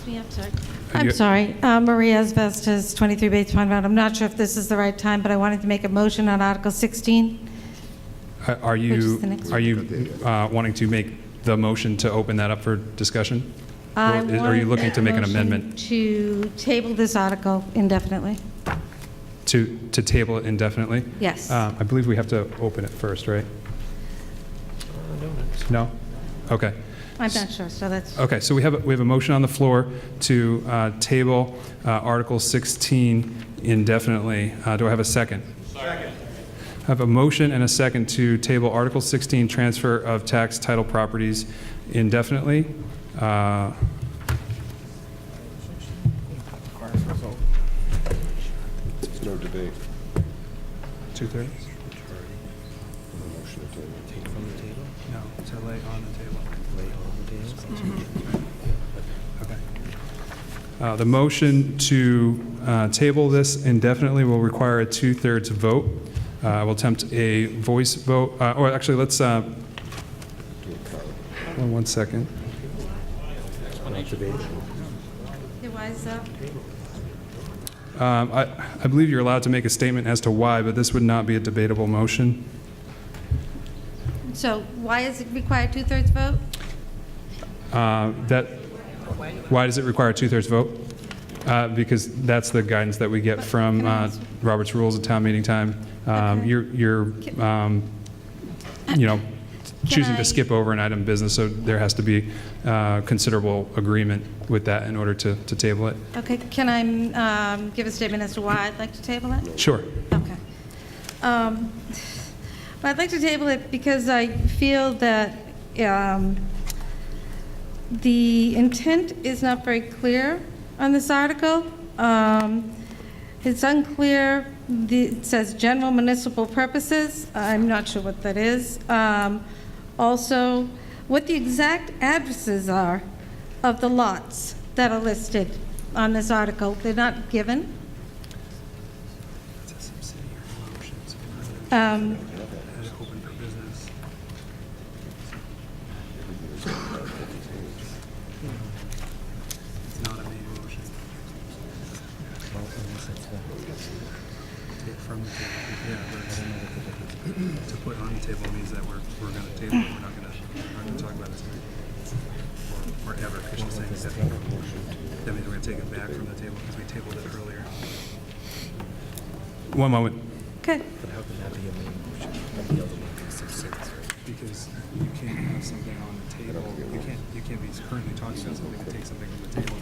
Excuse me, I'm sorry. Maria Asbestos, 23 Bates Pond Road. I'm not sure if this is the right time, but I wanted to make a motion on Article 16. Are you wanting to make the motion to open that up for discussion? Or are you looking to make an amendment? To table this article indefinitely. To table it indefinitely? Yes. I believe we have to open it first, right? No? Okay. I'm not sure, so that's... Okay, so we have a motion on the floor to table Article 16 indefinitely. Do I have a second? Second. I have a motion and a second to table Article 16, transfer of tax title properties indefinitely. There's no debate. 2/3? Motion to table. Take from the table? No, to lay on the table. Lay on the table? Okay. The motion to table this indefinitely will require a 2/3 vote. We'll attempt a voice vote, or actually, let's, one second. Yeah, why is that? I believe you're allowed to make a statement as to why, but this would not be a debatable motion. So why does it require 2/3 vote? Why does it require a 2/3 vote? Because that's the guidance that we get from Robert's Rules at town meeting time. You're choosing to skip over an item of business, so there has to be considerable agreement with that in order to table it. Okay, can I give a statement as to why I'd like to table it? Sure. Okay. I'd like to table it because I feel that the intent is not very clear on this article. It's unclear. It says general municipal purposes. I'm not sure what that is. Also, what the exact addresses are of the lots that are listed on this article. They're not given. Open for business. It's not a main motion. Take from the table. Yeah, to put on the table means that we're going to table it. We're not going to talk about it tonight. Or ever, because she's saying that. That means we're going to take it back from the table because we tabled it earlier. One moment. Okay. But how can that be a main motion? And the other one is subsidiary. Because you can't have something on the table. You can't be currently talking about something and take something from the table.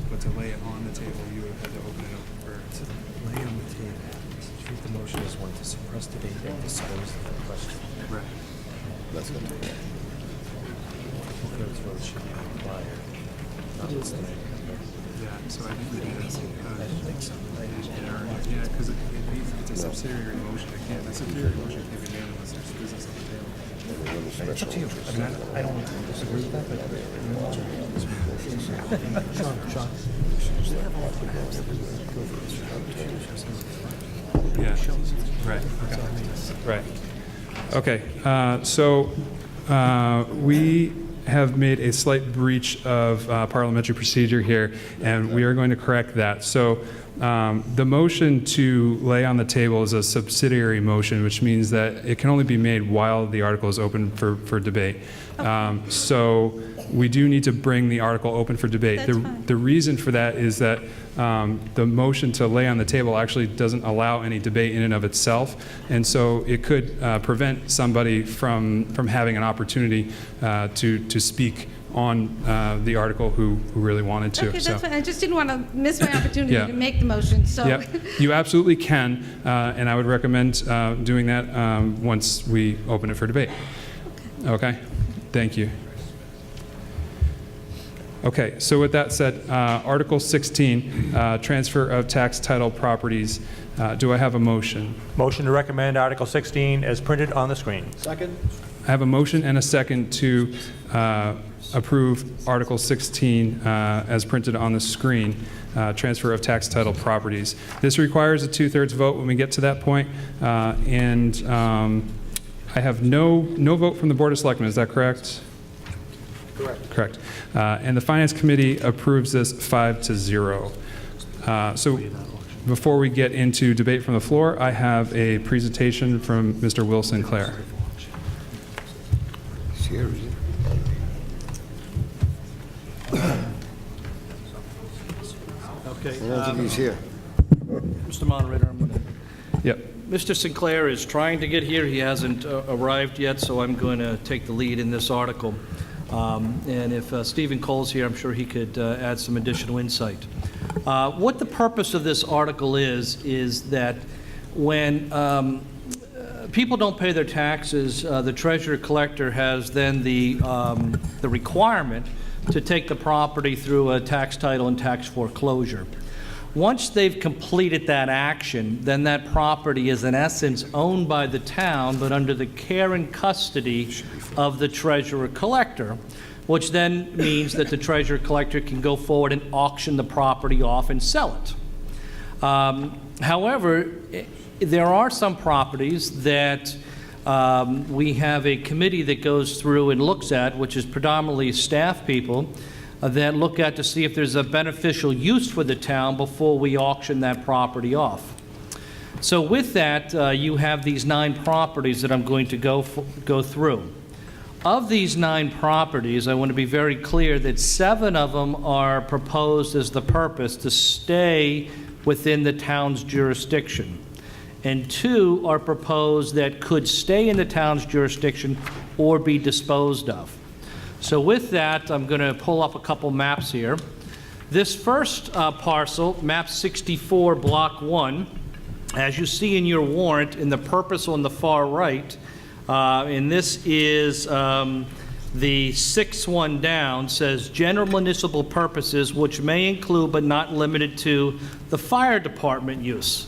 But to lay it on the table, you would have to open it up for. To lay on the table, treat the motion as one to suppress debate and dispose of the question. Right. That's going to take. Two-thirds vote should be required, notwithstanding. Yeah, so I think we need to. I don't think so. Yeah, because it's a subsidiary motion. A subsidiary motion can't be made unless there's business on the table. It's up to you. I mean, I don't disagree with that, but Sean. Yeah. Right. Okay. Right. So we have made a slight breach of parliamentary procedure here, and we are going to correct that. So the motion to lay on the table is a subsidiary motion, which means that it can only be made while the article is open for debate. So we do need to bring the article open for debate. The reason for that is that the motion to lay on the table actually doesn't allow any debate in and of itself, and so it could prevent somebody from having an opportunity to speak on the article who really wanted to. Okay, that's fine. I just didn't want to miss my opportunity to make the motion. So. Yeah, you absolutely can, and I would recommend doing that once we open it for debate. Okay? Thank you. Okay, so with that said, Article 16, transfer of tax title properties. Do I have a motion? Motion to recommend Article 16 as printed on the screen. Second. I have a motion and a second to approve Article 16 as printed on the screen, transfer of tax title properties. This requires a 2/3 vote when we get to that point, and I have no vote from the Board of Selectmen, is that correct? Correct. And the Finance Committee approves this 5-0. So before we get into debate from the floor, I have a presentation from Mr. Will Sinclair. He's here, is he? Okay, I don't think he's here. Mr. Moderator, I'm going to... Yep. Mr. Sinclair is trying to get here. He hasn't arrived yet, so I'm going to take the lead in this article. And if Stephen Cole's here, I'm sure he could add some additional insight. What the purpose of this article is that when people don't pay their taxes, the treasurer collector has then the requirement to take the property through a tax title and tax foreclosure. Once they've completed that action, then that property is in essence owned by the town, but under the care and custody of the treasurer collector, which then means that the treasurer collector can go forward and auction the property off and sell it. However, there are some properties that we have a committee that goes through and looks at, which is predominantly staff people, that look at to see if there's a beneficial use for the town before we auction that property off. So with that, you have these 9 properties that I'm going to go through. Of these 9 properties, I want to be very clear that 7 of them are proposed as the purpose to stay within the town's jurisdiction, and 2 are proposed that could stay in the town's jurisdiction or be disposed of. So with that, I'm going to pull up a couple maps here. This first parcel, map 64, block 1, as you see in your warrant in the purpose on the far right, and this is the 6th one down, says general municipal purposes which may include but not limited to the fire department use.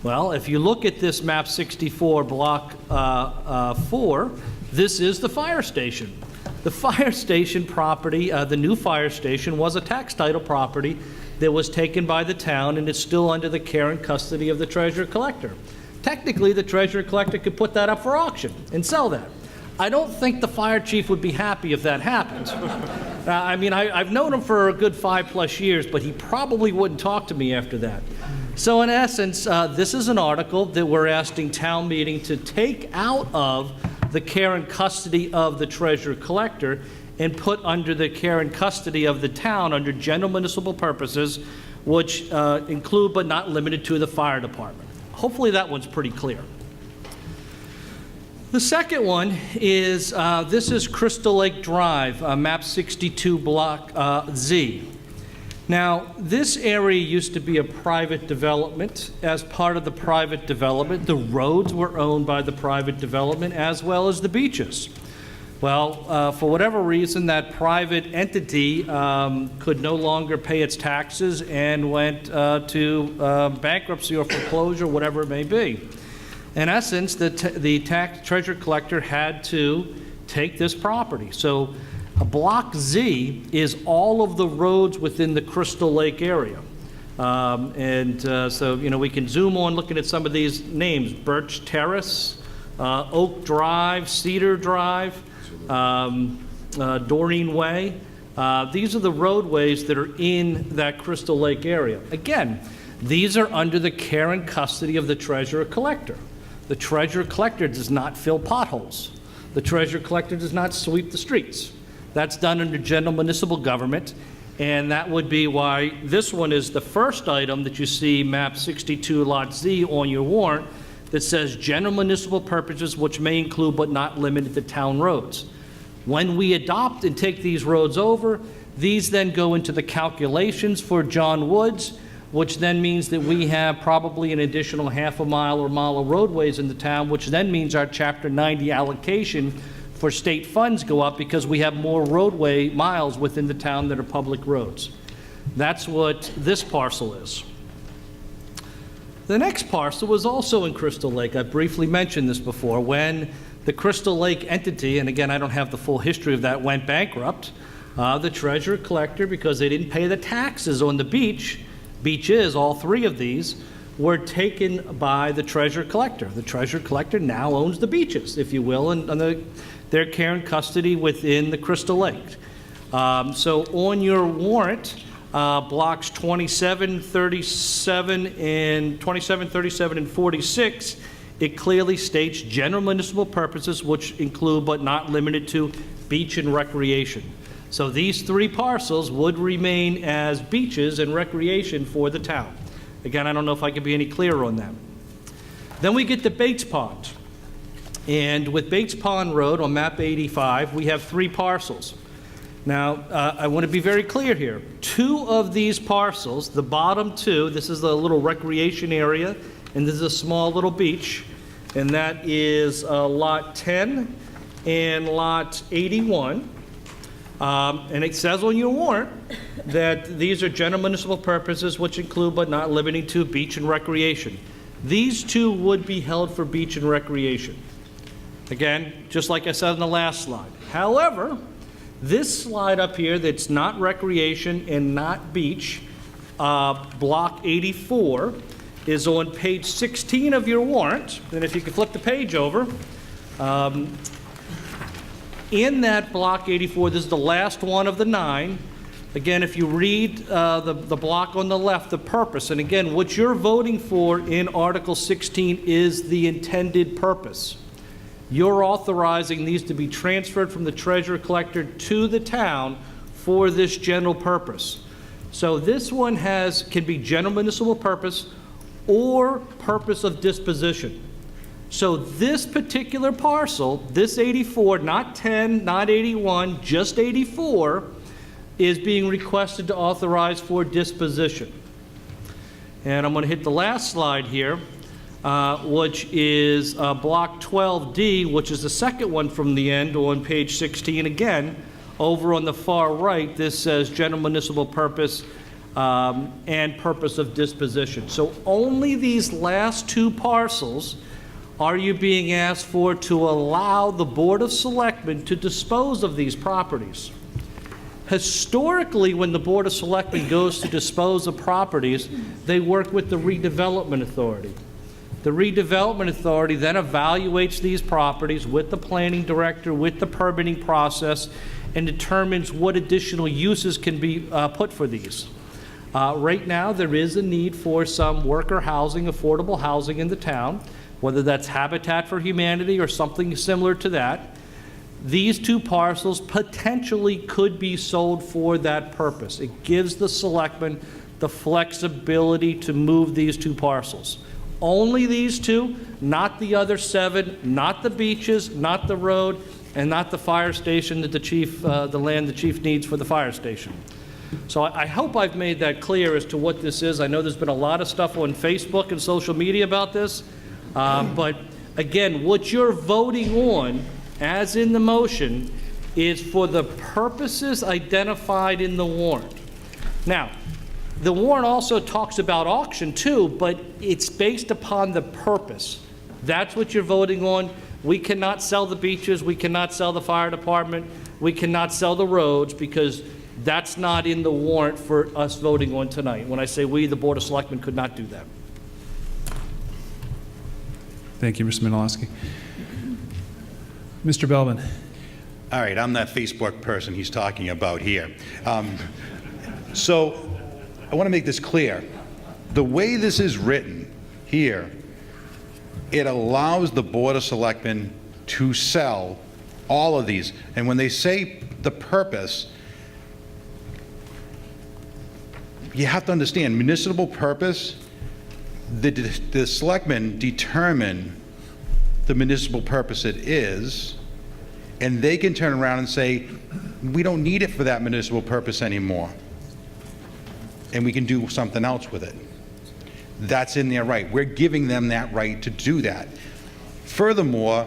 Well, if you look at this map 64, block 4, this is the fire station. The fire station property, the new fire station, was a tax title property that was taken by the town and is still under the care and custody of the treasurer collector. Technically, the treasurer collector could put that up for auction and sell that. I don't think the fire chief would be happy if that happened. I mean, I've known him for a good 5+ years, but he probably wouldn't talk to me after that. So in essence, this is an article that we're asking town meeting to take out of the care and custody of the treasurer collector and put under the care and custody of the town under general municipal purposes, which include but not limited to the fire department. Hopefully that one's pretty clear. The second one is, this is Crystal Lake Drive, map 62, block Z. Now, this area used to be a private development. As part of the private development, the roads were owned by the private development as well as the beaches. Well, for whatever reason, that private entity could no longer pay its taxes and went to bankruptcy or foreclosure, whatever it may be. In essence, the treasurer collector had to take this property. So Block Z is all of the roads within the Crystal Lake area. So, you know, we can zoom on looking at some of these names: Birch Terrace, Oak Drive, Cedar Drive, Doreen Way. These are the roadways that are in that Crystal Lake area. Again, these are under the care and custody of the treasurer collector. The treasurer collector does not fill potholes. The treasurer collector does not sweep the streets. That's done under general municipal government, and that would be why this one is the first item that you see, map 62, lot Z, on your warrant, that says general municipal purposes which may include but not limited to town roads. When we adopt and take these roads over, these then go into the calculations for John Woods, which then means that we have probably an additional half a mile or mile of roadways in the town, which then means our Chapter 90 allocation for state funds go up because we have more roadway miles within the town that are public roads. That's what this parcel is. The next parcel was also in Crystal Lake. I briefly mentioned this before. When the Crystal Lake entity, and again, I don't have the full history of that, went bankrupt, the treasurer collector, because they didn't pay the taxes on the beaches, all 3 of these, were taken by the treasurer collector. The treasurer collector now owns the beaches, if you will, and their care and custody within the Crystal Lake. So on your warrant, blocks 27, 37, and 46, it clearly states general municipal purposes, which include but not limited to beach and recreation. So these 3 parcels would remain as beaches and recreation for the town. Again, I don't know if I can be any clearer on that. Then we get to Bates Pond. And with Bates Pond Road on map 85, we have 3 parcels. Now, I want to be very clear here. 2 of these parcels, the bottom 2, this is a little recreation area, and this is a small little beach, and that is Lot 10 and Lot 81. And it says on your warrant that these are general municipal purposes, which include but not limited to beach and recreation. These 2 would be held for beach and recreation. Again, just like I said in the last slide. However, this slide up here that's not recreation and not beach, block 84, is on page 16 of your warrant. And if you could flip the page over, in that block 84, this is the last one of the 9. Again, if you read the block on the left, the purpose, and again, what you're voting for in Article 16 is the intended purpose. You're authorizing these to be transferred from the treasurer collector to the town for this general purpose. So this one can be general municipal purpose or purpose of disposition. So this particular parcel, this 84, not 10, not 81, just 84, is being requested to authorize for disposition. And I'm going to hit the last slide here, which is block 12D, which is the second one from the end on page 16. Again, over on the far right, this says general municipal purpose and purpose of disposition. So only these last 2 parcels are you being asked for to allow the Board of Selectmen to dispose of these properties. Historically, when the Board of Selectmen goes to dispose of properties, they work with the redevelopment authority. The redevelopment authority then evaluates these properties with the planning director, with the permitting process, and determines what additional uses can be put for these. Right now, there is a need for some worker housing, affordable housing in the town, whether that's Habitat for Humanity or something similar to that. These 2 parcels potentially could be sold for that purpose. It gives the selectmen the flexibility to move these 2 parcels. Only these 2, not the other 7, not the beaches, not the road, and not the fire station that the land the chief needs for the fire station. So I hope I've made that clear as to what this is. I know there's been a lot of stuff on Facebook and social media about this. But again, what you're voting on, as in the motion, is for the purposes identified in the warrant. Now, the warrant also talks about auction too, but it's based upon the purpose. That's what you're voting on. We cannot sell the beaches, we cannot sell the fire department, we cannot sell the roads, because that's not in the warrant for us voting on tonight. When I say we, the Board of Selectmen could not do that. Thank you, Mr. Menalowski. Mr. Belvin. All right, I'm that Facebook person he's talking about here. So I want to make this clear. The way this is written here, it allows the Board of Selectmen to sell all of these. And when they say the purpose, you have to understand, municipal purpose, the selectmen determine the municipal purpose it is, and they can turn around and say, we don't need it for that municipal purpose anymore, and we can do something else with it. That's in their right. We're giving them that right to do that. Furthermore,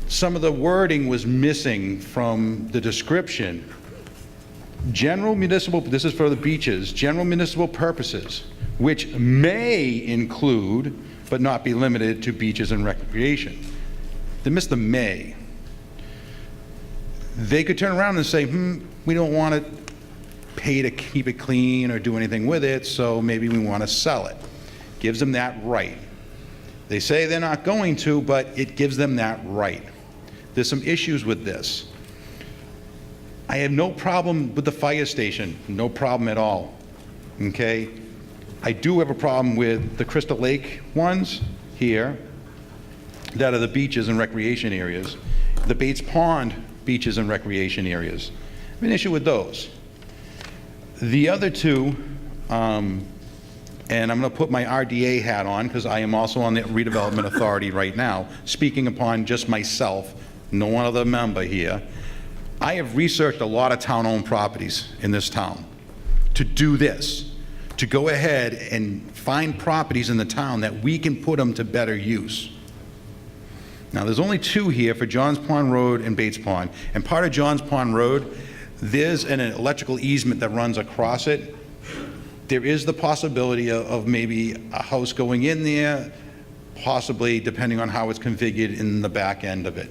some of the wording was missing from the description. General municipal, this is for the beaches, general municipal purposes, which may include, but not be limited to beaches and recreation. They missed the may. They could turn around and say, we don't want to pay to keep it clean or do anything with it, so maybe we want to sell it. gives them that right. They say they're not going to, but it gives them that right. There's some issues with this. I have no problem with the fire station, no problem at all, okay? I do have a problem with the Crystal Lake ones here that are the beaches and recreation areas, the Bates Pond beaches and recreation areas. I have an issue with those. The other two, and I'm going to put my RDA hat on because I am also on the redevelopment authority right now, speaking upon just myself, no one other member here. I have researched a lot of town-owned properties in this town to do this, to go ahead and find properties in the town that we can put them to better use. Now, there's only two here for Johns Pond Road and Bates Pond, and part of Johns Pond Road, there's an electrical easement that runs across it. There is the possibility of maybe a house going in there, possibly depending on how it's configured in the back end of it.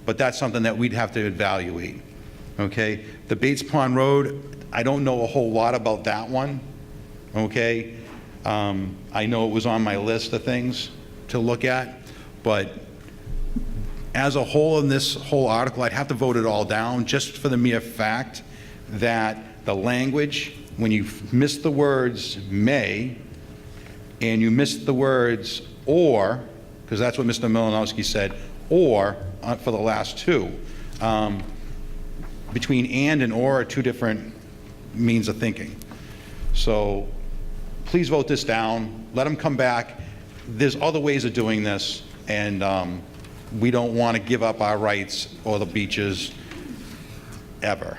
But that's something that we'd have to evaluate, okay? The Bates Pond Road, I don't know a whole lot about that one, okay? I know it was on my list of things to look at, but as a whole in this whole article, I'd have to vote it all down just for the mere fact that the language, when you miss the words may, and you miss the words or, because that's what Mr. Malinowski said, or for the last two. Between and or are two different means of thinking. So please vote this down. Let them come back. There's other ways of doing this, and we don't want to give up our rights or the beaches ever.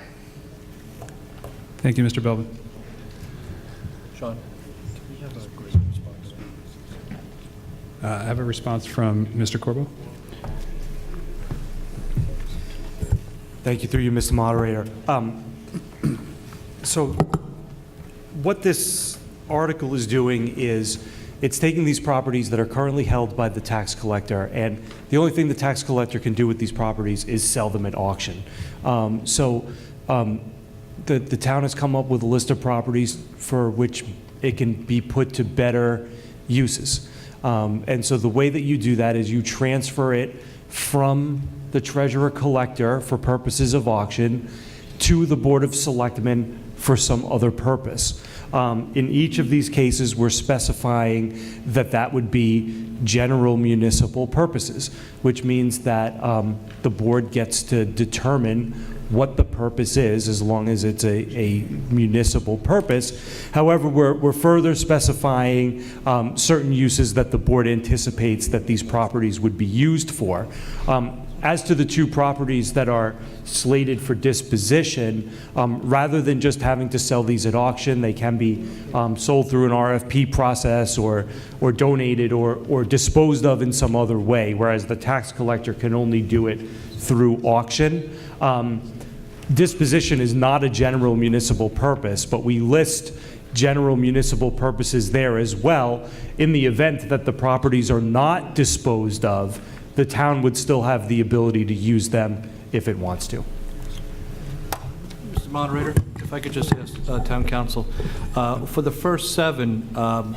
Thank you, Mr. Belvin. Sean, can we have a response? I have a response from Mr. Corbo. Thank you, through you, Mr. Moderator. So what this article is doing is it's taking these properties that are currently held by the tax collector, and the only thing the tax collector can do with these properties is sell them at auction. The town has come up with a list of properties for which it can be put to better uses. And so the way that you do that is you transfer it from the treasurer collector for purposes of auction to the Board of Selectmen for some other purpose. In each of these cases, we're specifying that that would be general municipal purposes, which means that the board gets to determine what the purpose is as long as it's a municipal purpose. However, we're further specifying certain uses that the board anticipates that these properties would be used for. As to the two properties that are slated for disposition, rather than just having to sell these at auction, they can be sold through an RFP process or donated or disposed of in some other way, whereas the tax collector can only do it through auction. Disposition is not a general municipal purpose, but we list general municipal purposes there as well. In the event that the properties are not disposed of, the town would still have the ability to use them if it wants to. Mr. Moderator, if I could just ask Town Council, for the first seven,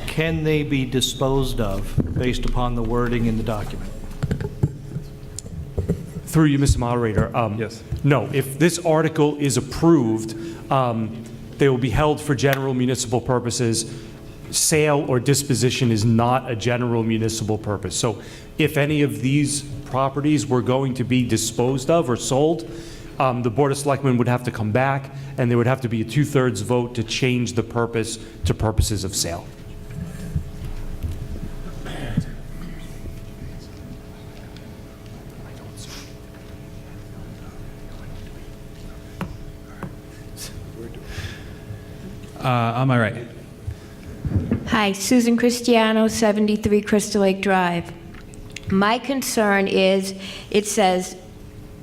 can they be disposed of based upon the wording in the document? Through you, Mr. Moderator. Yes. No, if this article is approved, they will be held for general municipal purposes. Sale or disposition is not a general municipal purpose. So if any of these properties were going to be disposed of or sold, the Board of Selectmen would have to come back, and there would have to be a 2/3 vote to change the purpose to purposes of sale. On my right. Hi, Susan Cristiano, 73 Crystal Lake Drive. My concern is, it says,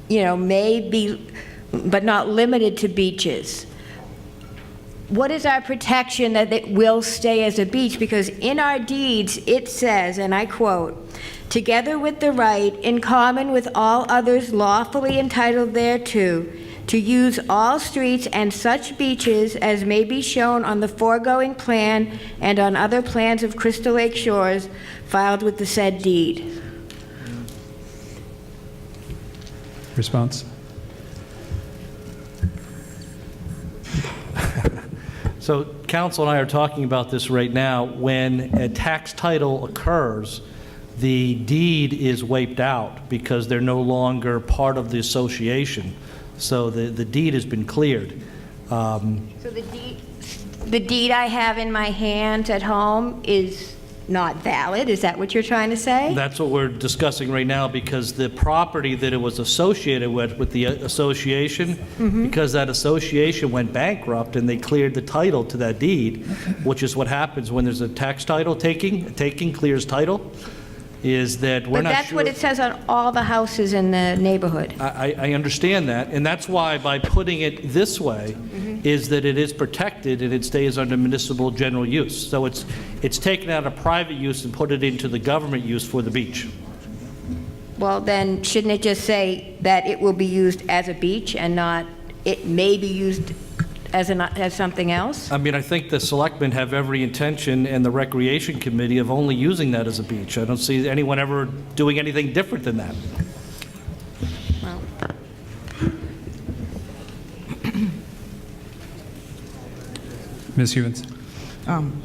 may be, but not limited to beaches. What is our protection that it will stay as a beach? Because in our deeds, it says, and I quote, "Together with the right, in common with all others lawfully entitled thereto, to use all streets and such beaches as may be shown on the foregoing plan and on other plans of Crystal Lake Shores filed with the said deed. Response? So council and I are talking about this right now. When a tax title occurs, the deed is wiped out because they're no longer part of the association. So the deed has been cleared. So the deed I have in my hands at home is not valid? Is that what you're trying to say? That's what we're discussing right now, because the property that it was associated with the association, because that association went bankrupt and they cleared the title to that deed, which is what happens when there's a tax title taking clears title, is that we're But not that's sure. what it says on all the houses in the neighborhood. I understand that, and that's why by putting it this way, is that it is protected and it stays under municipal general use. So it's taken out of private use and put it into the government use for the beach. Well, then, shouldn't it just say that it will be used as a beach and not, it may be used as something else? I mean, I think the selectmen have every intention, and the Recreation Committee, of only using that as a beach. I don't see anyone ever doing anything different than that. Well, Ms. Hewens?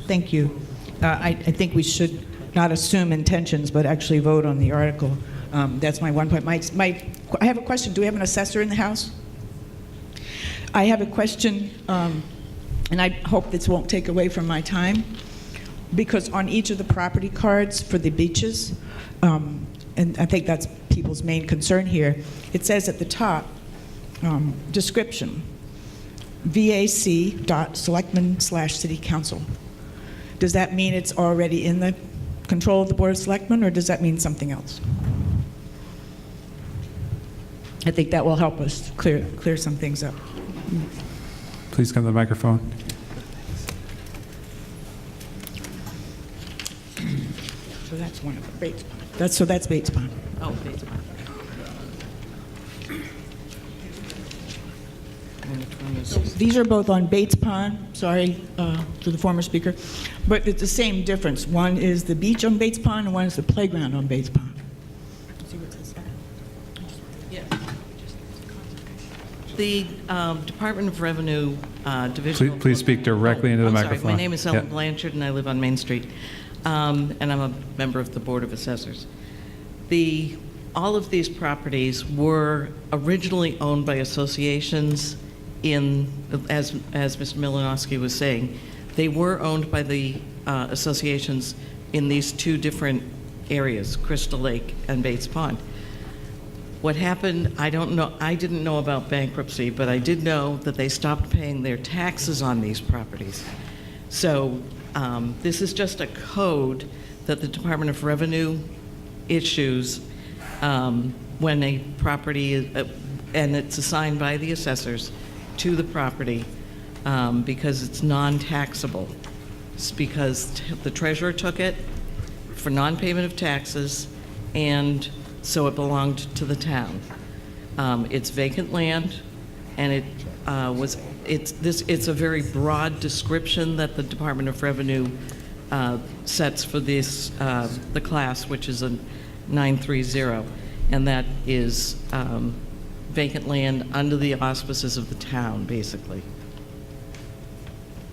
Thank you. I think we should not assume intentions, but actually vote on the article. That's my one point. I have a question. Do we have an assessor in the House? I have a question, and I hope this won't take away from my time, because on each of the property cards for the beaches, and I think that's people's main concern here, it says at the top, description, VAC.selectmen/city council. Does that mean it's already in the control of the Board of Selectmen, or does that mean something else? I think that will help us clear some things up. Please come to the microphone. So that's one of the Bates Pond. That's Bates Pond. Oh, Bates Pond. These are both on Bates Pond, sorry to the former speaker, but it's the same difference. One is the beach on Bates Pond and one is the playground on Bates Pond. The Department of Revenue Division. Please speak directly into the microphone. Sorry, my name is Ellen Yeah. Blanchard, and I live on Main Street, and I'm a member of the Board of Assessors. All of these properties were originally owned by associations as Mr. Milanowski was saying, they were owned by the associations in these two different areas, Crystal Lake and Bates Pond. What happened, I don't know, I didn't know about bankruptcy, but I did know that they stopped paying their taxes on these properties. So this is just a code that the Department of Revenue issues when a property, and it's assigned by the assessors to the property because it's non-taxable. It's because the treasurer took it for non-payment of taxes, and so it belonged to the town. It's vacant land, and it's a very broad description that the Department of Revenue sets for this the class, which is a 930, and that is vacant land under the auspices of the town, basically.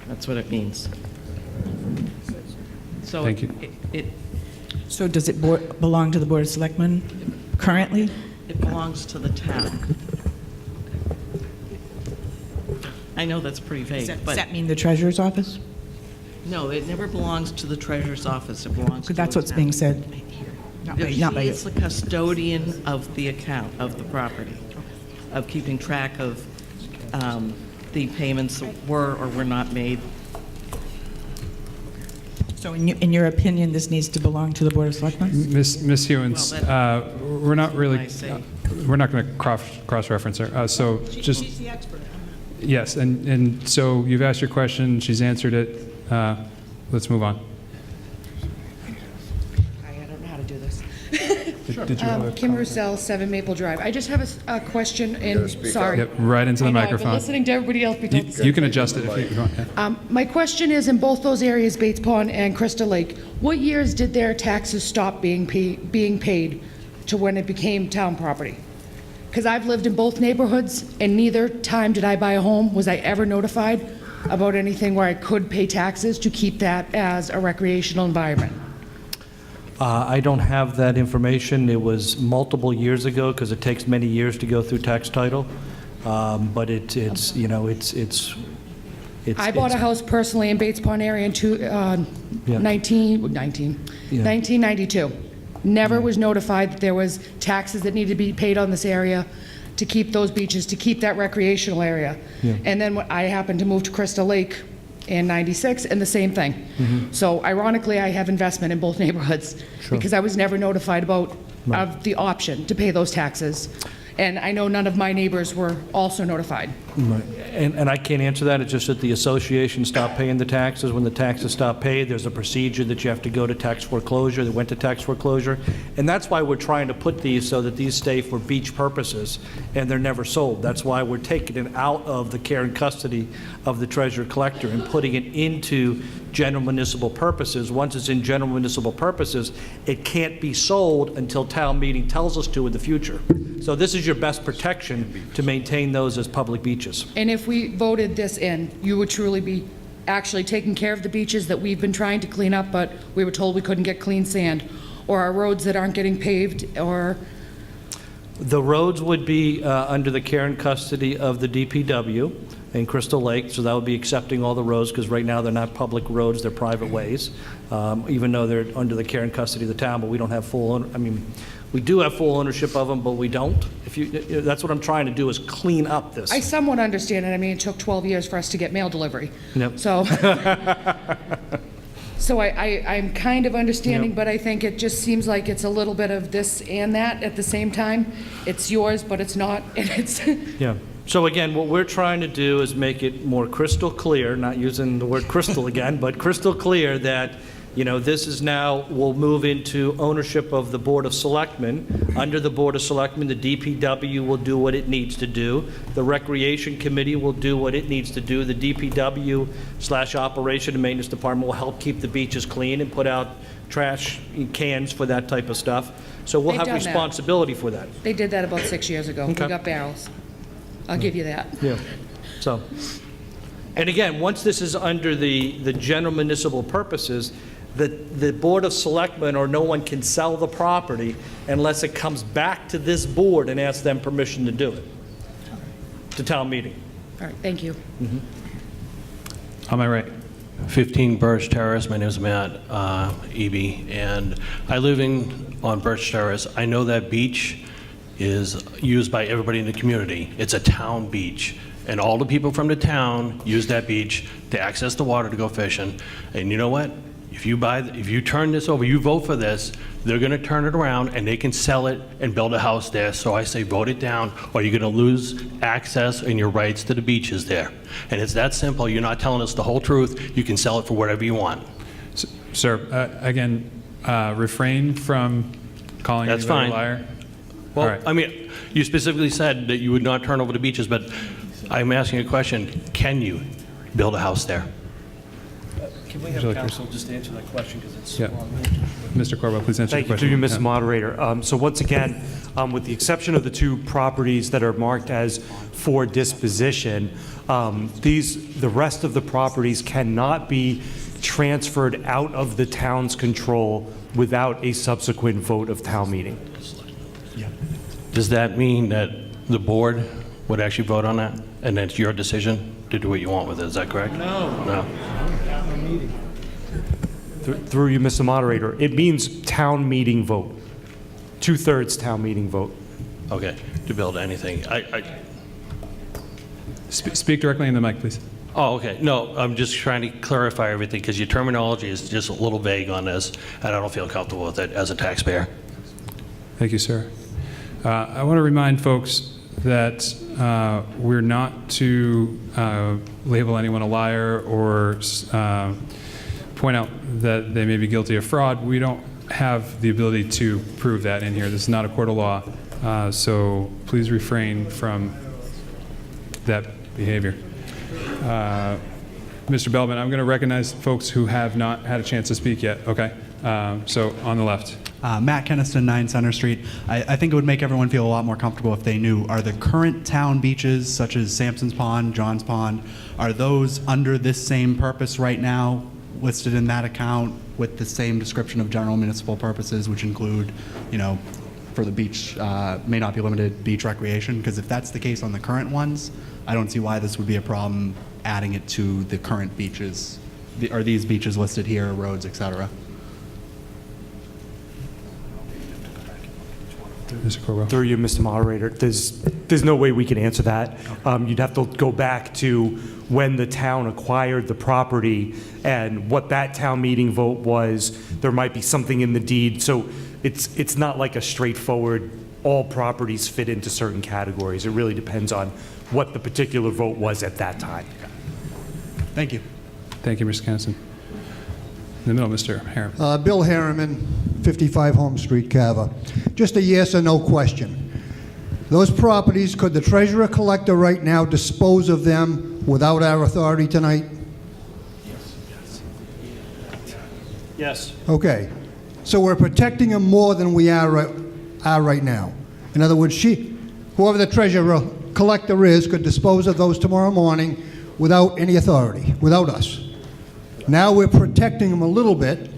That's what it means. So Thank you. So does it belong to the Board of Selectmen currently? It belongs to the town. I know that's pretty vague, Does but that mean the treasurer's office? no, it never belongs to the treasurer's office. It belongs to the town. That's what's being said. Not by She you. is the custodian of the account, of the property, of keeping track of the payments that were or were not made. So in your opinion, this needs to belong to the Board of Selectmen? Ms. Hewens, Well, we're not really, I say. we're not going to cross-reference her. So just, She's the expert. yes, and so you've asked your question, she's answered it. Let's move on. I don't know how to do this. Did you have a Kim Russell, 7 Maple Drive. I just have a question, and sorry. Yep, right into the I know, microphone. I've been listening to everybody else be told the same You can thing. adjust it if you want. Yeah. My question is, in both those areas, Bates Pond and Crystal Lake, what years did their taxes stop being paid to when it became town property? Because I've lived in both neighborhoods, and neither time did I buy a home was I ever notified about anything where I could pay taxes to keep that as a recreational environment. I don't have that information. It was multiple years ago, because it takes many years to go through tax title. But it's, you know, it's. I bought a house personally in Bates Pond area in 1992. Never was notified that there was taxes that needed to be paid on this area to keep those beaches, to keep that recreational area. Yeah. And then when I happened to move to Crystal Lake in 96, and the same thing. So ironically, I have investment in both neighborhoods because I was never notified about of the option to pay those taxes. And I know none of my neighbors were also notified. Right. And I can't answer that. It's just that the association stopped paying the taxes. When the taxes stop paid, there's a procedure that you have to go to tax foreclosure. They went to tax foreclosure. And that's why we're trying to put these so that these stay for beach purposes and they're never sold. That's why we're taking it out of the care and custody of the treasurer collector and putting it into general municipal purposes. Once it's in general municipal purposes, it can't be sold until town meeting tells us to in the future. So this is your best protection to maintain those as public beaches. And if we voted this in, you would truly be actually taking care of the beaches that we've been trying to clean up, but we were told we couldn't get clean sand, or our roads that aren't getting paved, or... The roads would be under the care and custody of the DPW in Crystal Lake, so that would be accepting all the roads, because right now they're not public roads, they're private ways, even though they're under the care and custody of the town, but we don't have full, we do have full ownership of them, but we don't. That's what I'm trying to do, is clean up this. I somewhat understand it. I mean, it took 12 years for us to get mail delivery. Yep. So, so I'm kind of understanding, Yep. but I think it just seems like it's a little bit of this and that at the same time. It's yours, but it's not, and it's... Yeah. So again, what we're trying to do is make it more crystal clear, not using the word crystal again, but crystal clear that, you know, this is now, will move into ownership of the Board of Selectmen. Under the Board of Selectmen, the DPW will do what it needs to do. The Recreation Committee will do what it needs to do. The DPW/Operation and Maintenance Department will help keep the beaches clean and put out trash cans for that type of stuff. So we'll They've have done that. responsibility for that. They did that about 6 years ago. We Okay. got barrels. I'll give you that. Yeah. So, and again, once this is under the general municipal purposes, the Board of Selectmen or no one can sell the property unless it comes back to this board and asks them permission to do it, to town meeting. All right, thank you. On my right. 15 Birch Terrace. My name is Matt Eby, and I live on Birch Terrace. I know that beach is used by everybody in the community. It's a town beach, and all the people from the town use that beach to access the water to go fishing. And you know what? If you turn this over, you vote for this, they're going to turn it around and they can sell it and build a house there. So I say vote it down, or you're going to lose access and your rights to the beaches there. And it's that simple. You're not telling us the whole truth. You can sell it for whatever you want. Sir, again, refrain from calling That's anybody a fine. liar. Well, All right. I mean, you specifically said that you would not turn over the beaches, but I'm asking a question. Can you build a house there? Can we have counsel just answer that question, because it's Yeah. Mr. Corbo, please answer the Thank you question. through you, Mr. Yeah. Moderator. So once again, with the exception of the two properties that are marked as for disposition, the rest of the properties cannot be transferred out of the town's control without a subsequent vote of town meeting. Does that mean that the board would actually vote on that, and it's your decision to do what you want with it? Is that correct? No. Through you, Mr. Moderator, it means town meeting vote, 2/3 town meeting vote. Okay, to build anything. Speak directly in the mic, please. Oh, okay. No, I'm just trying to clarify everything, because your terminology is just a little vague on this, and I don't feel comfortable with it as a taxpayer. Thank you, sir. I want to remind folks that we're not to label anyone a liar or point out that they may be guilty of fraud. We don't have the ability to prove that in here. This is not a court of law, so please refrain from that behavior. Mr. Belbin, I'm going to recognize folks who have not had a chance to speak yet, okay? So on the left. Matt Keniston, 9 Center Street. I think it would make everyone feel a lot more comfortable if they knew, are the current town beaches, such as Sampson's Pond, John's Pond, are those under this same purpose right now, listed in that account with the same description of general municipal purposes, which include, for the beach, may not be limited beach recreation? Because if that's the case on the current ones, I don't see why this would be a problem adding it to the current beaches. Are these beaches listed here, roads, et cetera? Mr. Corwell. Through you, Mr. Moderator, there's no way we can answer that. You'd have to go back to when the town acquired the property and what that town meeting vote was. There might be something in the deed. So it's not like a straightforward, all properties fit into certain categories. It really depends on what the particular vote was at that time. Thank you. Thank you, Mr. Kennison. In the middle, Mr. Harriman. Bill Harriman, 55 Home Street, Carver. Just a yes or no question. Those properties, could the treasurer collector right now dispose of them without our authority tonight? Yes. Okay. So we're protecting them more than we are right now. In other words, whoever the treasurer collector is could dispose of those tomorrow morning without any authority, without us. Now we're protecting them a little bit.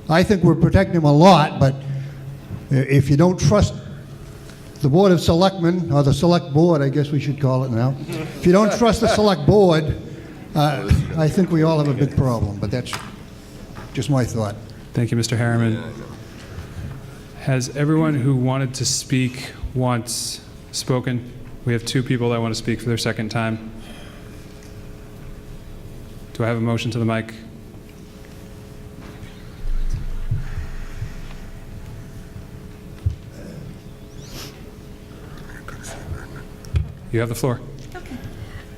I think we're protecting them a lot, but if you don't trust the Board of Selectmen, or the Select Board, I guess we should call it now. If you don't trust the Select Board, I think we all have a big problem, but that's just my thought. Thank you, Mr. Harriman. Has everyone who wanted to speak once spoken? We have 2 people that want to speak for their second time. Do I have a motion to the mic? You have the floor.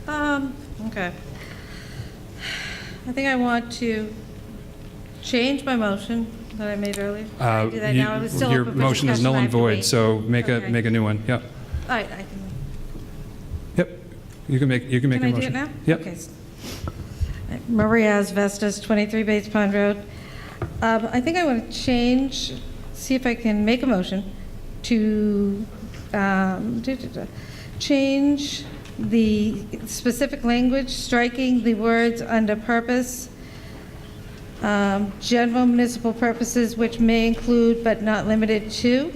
Okay. I think I want to change my motion that I made earlier. Can I do that now? It was still Your open for motion is discussion. null I and have to void, wait. so make Okay. a new one. Yep. All right, I can. Yep. You can make your Can I motion. do it now? Yep. Okay. Maria Asbestos, 23 Bates Pond Road. I think I want to see if I can make a motion to change the specific language, striking the words under purpose, general municipal purposes, which may include but not limited to,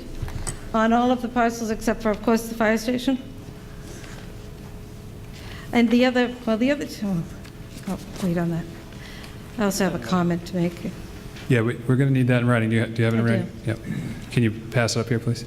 on all of the parcels except for, of course, the fire station. And the other two, I'll wait on that. I also have a comment to make. Yeah, we're going to need that in writing. Do you have it in I do. writing? Yep. Can you pass it up here, please?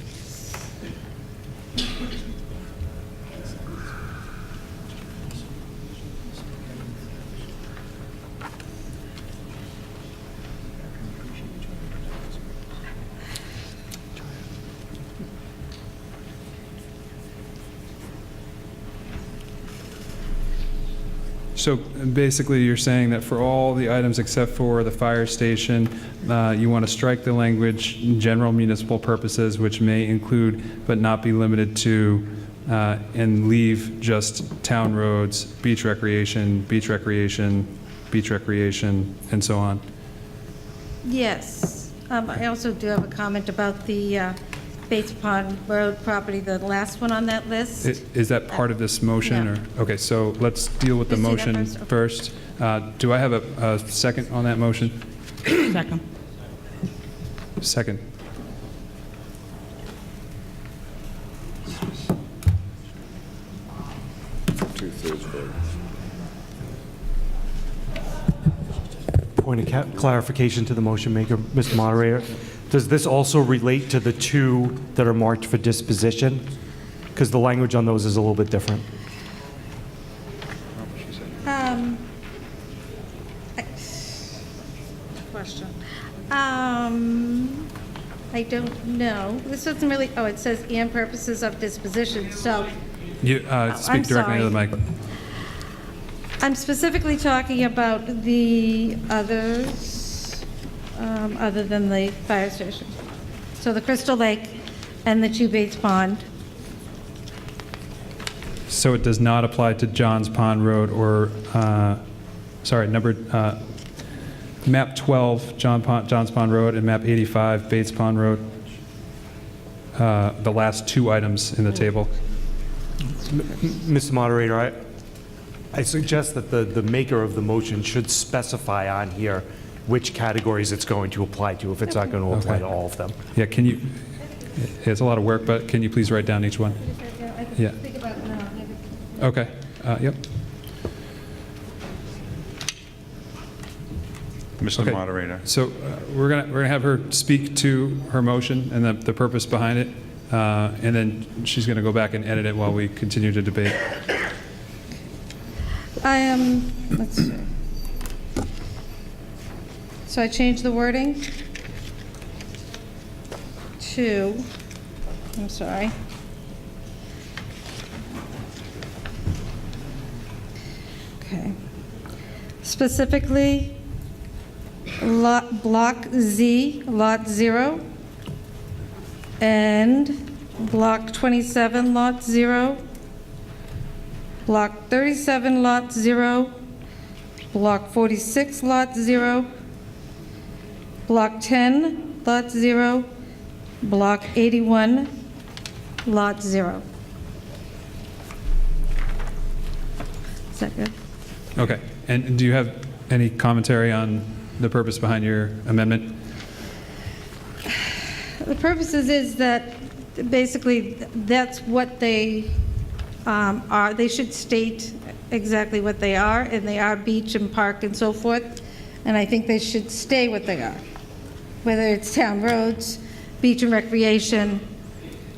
So basically, you're saying that for all the items except for the fire station, you want to strike the language "general municipal purposes," which may include but not be limited to, and leave just town roads, beach recreation, beach recreation, beach recreation, and so on. Yes. I also do have a comment about the Bates Pond Road property, the last one on that list. Is that part of this motion? No. Or okay, so let's deal with the Let's do that motion first. first. Do I have a second on that motion? Second. Second. Two-thirds vote. Point of clarification to the motion maker, Mr. Moderator. Does this also relate to the 2 that are marked for disposition? Because the language on those is a little bit different. Question. I don't know. This doesn't really, it says "and purposes of disposition," so. You speak directly into the mic. I'm specifically talking about the others. other than the fire station. So the Crystal Lake and the 2 Bates Pond. So it does not apply to Johns Pond Road or, map 12, Johns Pond Road, and map 85, Bates Pond Road. The last 2 items in the table. Mr. Moderator, I suggest that the maker of the motion should specify on here which categories it's going to apply to, if it's not going to apply to all of them. Yeah, can you, it's a lot of work, but can you please write down each one? Yeah. Okay, yep. Mr. Okay. Moderator. So we're gonna have her speak to her motion and the purpose behind it, and then she's gonna go back and edit it while we continue to debate. Let's see. So I changed the wording to, I'm sorry. Okay. Specifically, Block Z, Lot 0, and Block 27, Lot 0, Block 37, Lot 0, Block 46, Lot 0, Block 10, Lot 0, Block 81, Lot 0. Is that good? Okay, and do you have any commentary on the purpose behind your amendment? The purpose is that basically that's what they are. They should state exactly what they are, and they are beach and park and so forth. And I think they should stay what they are, whether it's town roads, beach and recreation.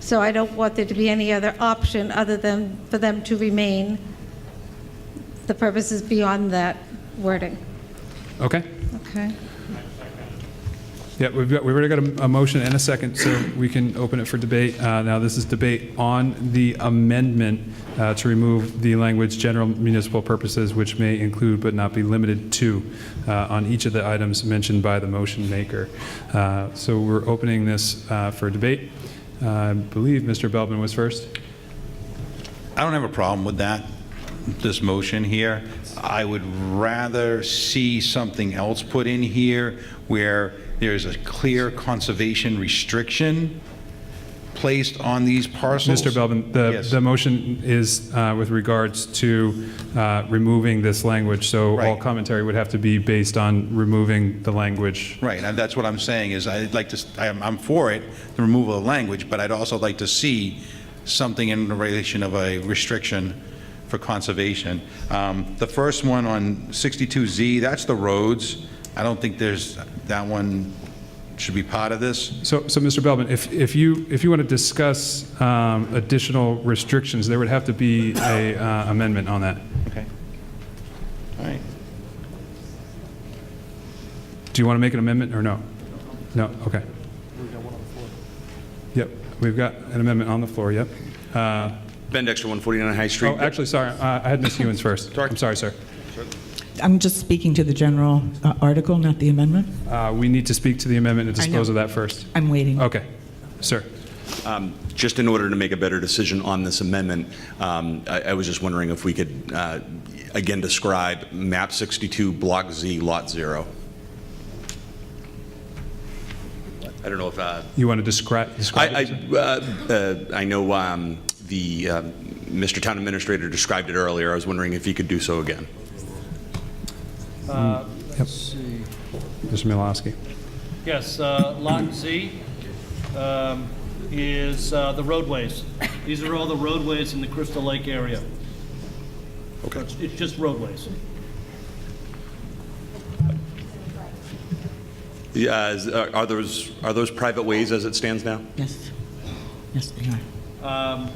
So I don't want there to be any other option other than for them to remain. The purpose is beyond that wording. Okay. Okay. Yeah, we've already got a motion and a second, so we can open it for debate. Now, this is debate on the amendment to remove the language "general municipal purposes," which may include but not be limited to, on each of the items mentioned by the motion maker. So we're opening this for debate. I believe Mr. Belbin was first. I don't have a problem with that, this motion here. I would rather see something else put in here where there's a clear conservation restriction placed on these parcels. Mr. Belbin, Yes. the motion is with regards to removing this language, so all Right. commentary would have to be based on removing the language. Right, and that's what I'm saying, is I'd like to, I'm for it, the removal of language, but I'd also like to see something in relation of a restriction for conservation. The first one on 62Z, that's the roads. I don't think that one should be part of this. So Mr. Belbin, if you want to discuss additional restrictions, there would have to be a amendment on that. Okay. All right. Do you want to make an amendment or no? No, okay. Yep, we've got an amendment on the floor, yep. Ben Dexter, 149 High Street. Oh, actually, sorry, I had Ms. Hewens first. I'm sorry, sir. I'm just speaking to the general article, not the amendment. We need to speak to the amendment and dispose of that first. I'm waiting. Okay, sir. Just in order to make a better decision on this amendment, I was just wondering if we could, again, describe map 62, block Z, lot 0. I don't know if... You want to describe it? I know the Mr. Town Administrator described it earlier. I was wondering if he could do so again. Let's see. Mr. Milowski. Yes, Lot Z is the roadways. These are all the roadways in the Crystal Lake area. Okay. It's just roadways. Are those private ways as it stands now? Yes. Yes, they are.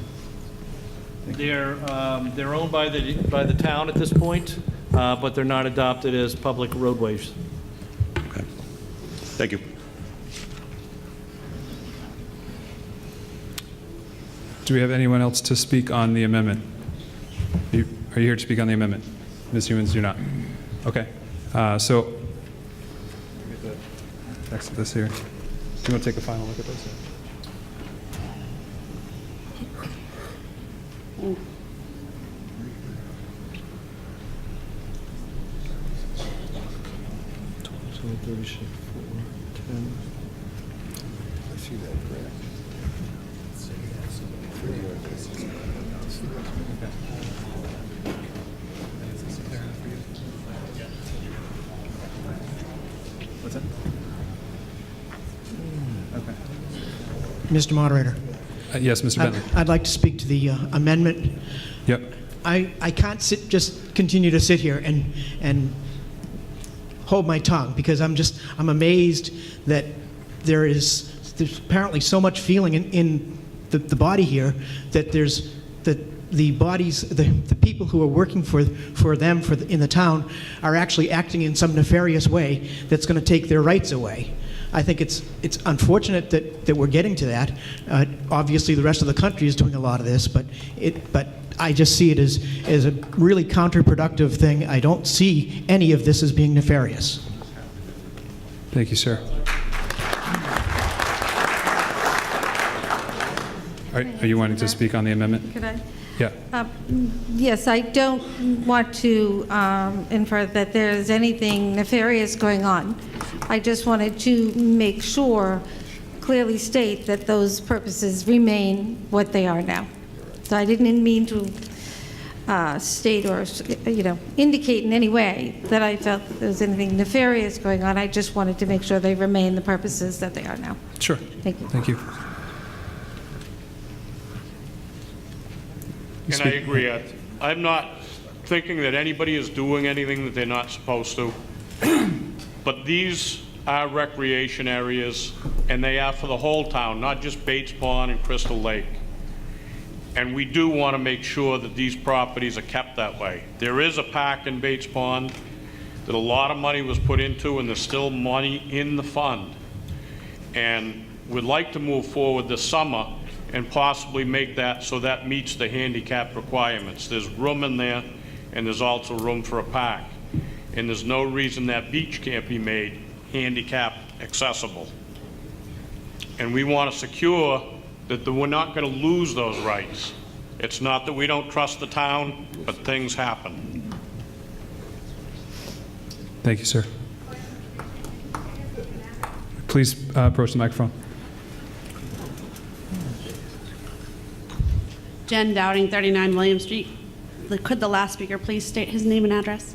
They're owned by the town at this point, but they're not adopted as public roadways. Okay. Thank you. Do we have anyone else to speak on the amendment? Are you here to speak on the amendment? Ms. Hewens, you're not. Okay. So text of this here. Do you want to take a final look at this? What's that? Okay. Mr. Moderator. Yes, Mr. Bentley. I'd like to speak to the amendment. Yep. I can't just continue to sit here and hold my tongue, because I'm amazed that there's apparently so much feeling in the body here, that the bodies, the people who are working for them in the town are actually acting in some nefarious way that's going to take their rights away. I think it's unfortunate that we're getting to that. Obviously, the rest of the country is doing a lot of this, but I just see it as a really counterproductive thing. I don't see any of this as being nefarious. Thank you, sir. Are you wanting to speak on the amendment? Could I? Yeah. Yes, I don't want to infer that there's anything nefarious going on. I just wanted to make sure, clearly state that those purposes remain what they are now. So I didn't mean to state or, indicate in any way that I felt there was anything nefarious going on. I just wanted to make sure they remain the purposes that they are now. Sure. Thank you. Thank you. And I agree. I'm not thinking that anybody is doing anything that they're not supposed to. But these are recreation areas, and they are for the whole town, not just Bates Pond and Crystal Lake. And we do want to make sure that these properties are kept that way. There is a park in Bates Pond that a lot of money was put into, and there's still money in the fund. And we'd like to move forward this summer and possibly make that so that meets the handicap requirements. There's room in there, and there's also room for a park. And there's no reason that beach can't be made handicap accessible. And we want to secure that we're not going to lose those rights. It's not that we don't trust the town, but things happen. Thank you, sir. Please approach the microphone. Jen Dowding, 39 William Street. Could the last speaker please state his name and address?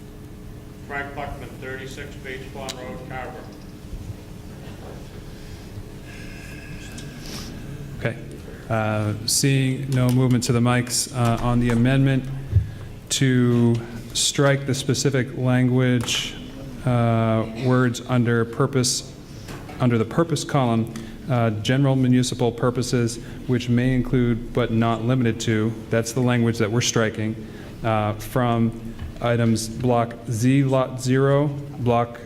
Frank Buckman, 36 Bates Pond Road, Carver. Okay. Seeing no movement to the mics on the amendment to strike the specific language words under the purpose column, general municipal purposes, which may include but not limited to, that's the language that we're striking, from items Block Z, Lot 0, Block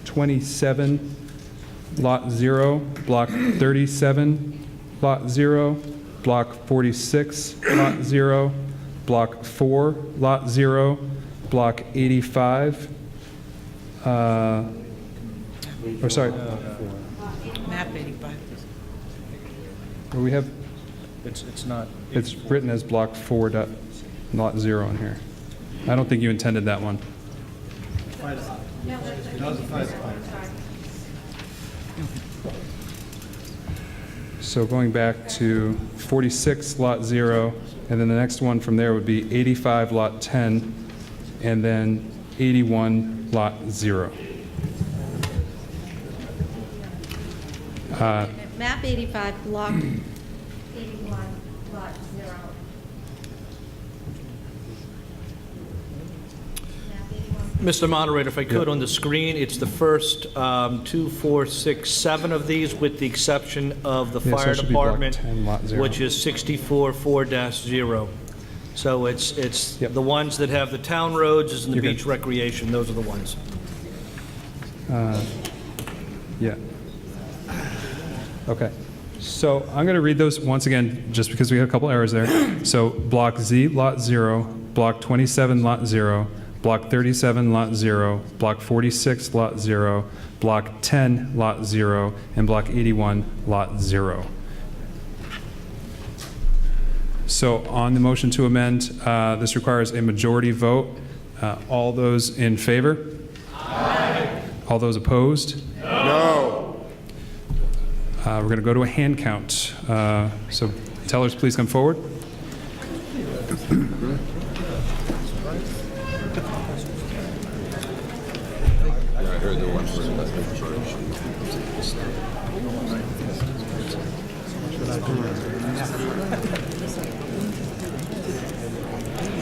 27, Lot 0, Block 37, Lot 0, Block 46, Lot 0, Block 4, Lot 0, Block 85, Map 85. Well, we have, It's not. it's written as Block 4, Lot 0 in here. I don't think you intended that one. So going back to 46, Lot 0, and then the next one from there would be 85, Lot 10, and then 81, Lot 0. Map 85, Block 81, Lot 0. Mr. Moderator, if I could, on the screen, it's the first 2, 4, 6, 7 of these, with the exception of the Yeah, so fire it should be Block department, 10, Lot 0. which is 64-4-0. So it's the ones that have the town roads and the You're beach good. recreation, those are the ones. Yeah. Okay. So I'm going to read those once again, just because we had a couple errors there. So Block Z, Lot 0, Block 27, Lot 0, Block 37, Lot 0, Block 46, Lot 0, Block 10, Lot 0, and Block 81, Lot 0. So on the motion to amend, this requires a majority vote. All those in favor? Aye. All those opposed? No. We're going to go to a hand count. So tellers, please come forward. I heard the one for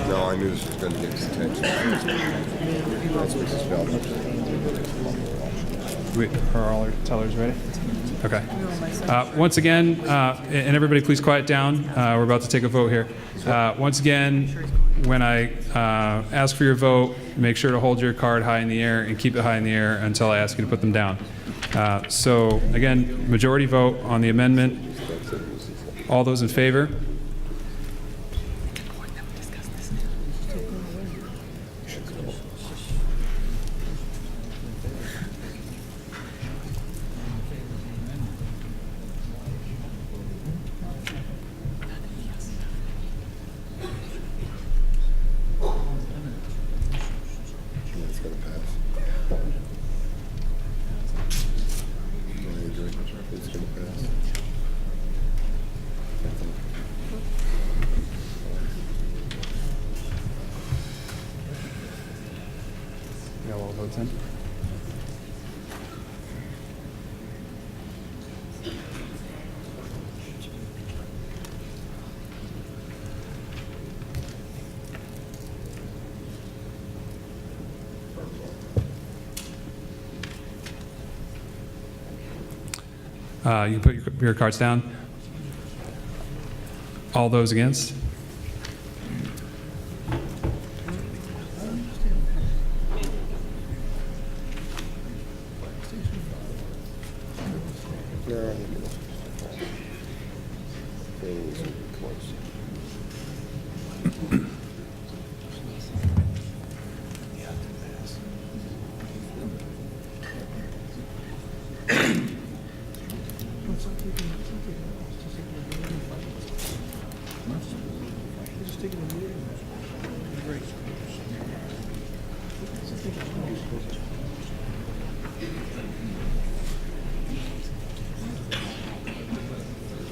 No, I knew this was going to get contentious. Are all our tellers ready? Okay. Once again, and everybody please quiet down. We're about to take a vote here. Once again, when I ask for your vote, make sure to hold your card high in the air and keep it high in the air until I ask you to put them down. So again, majority vote on the amendment. All those in favor? It's going to pass. It's going to pass. You got all votes in? You can put your cards down. All those against?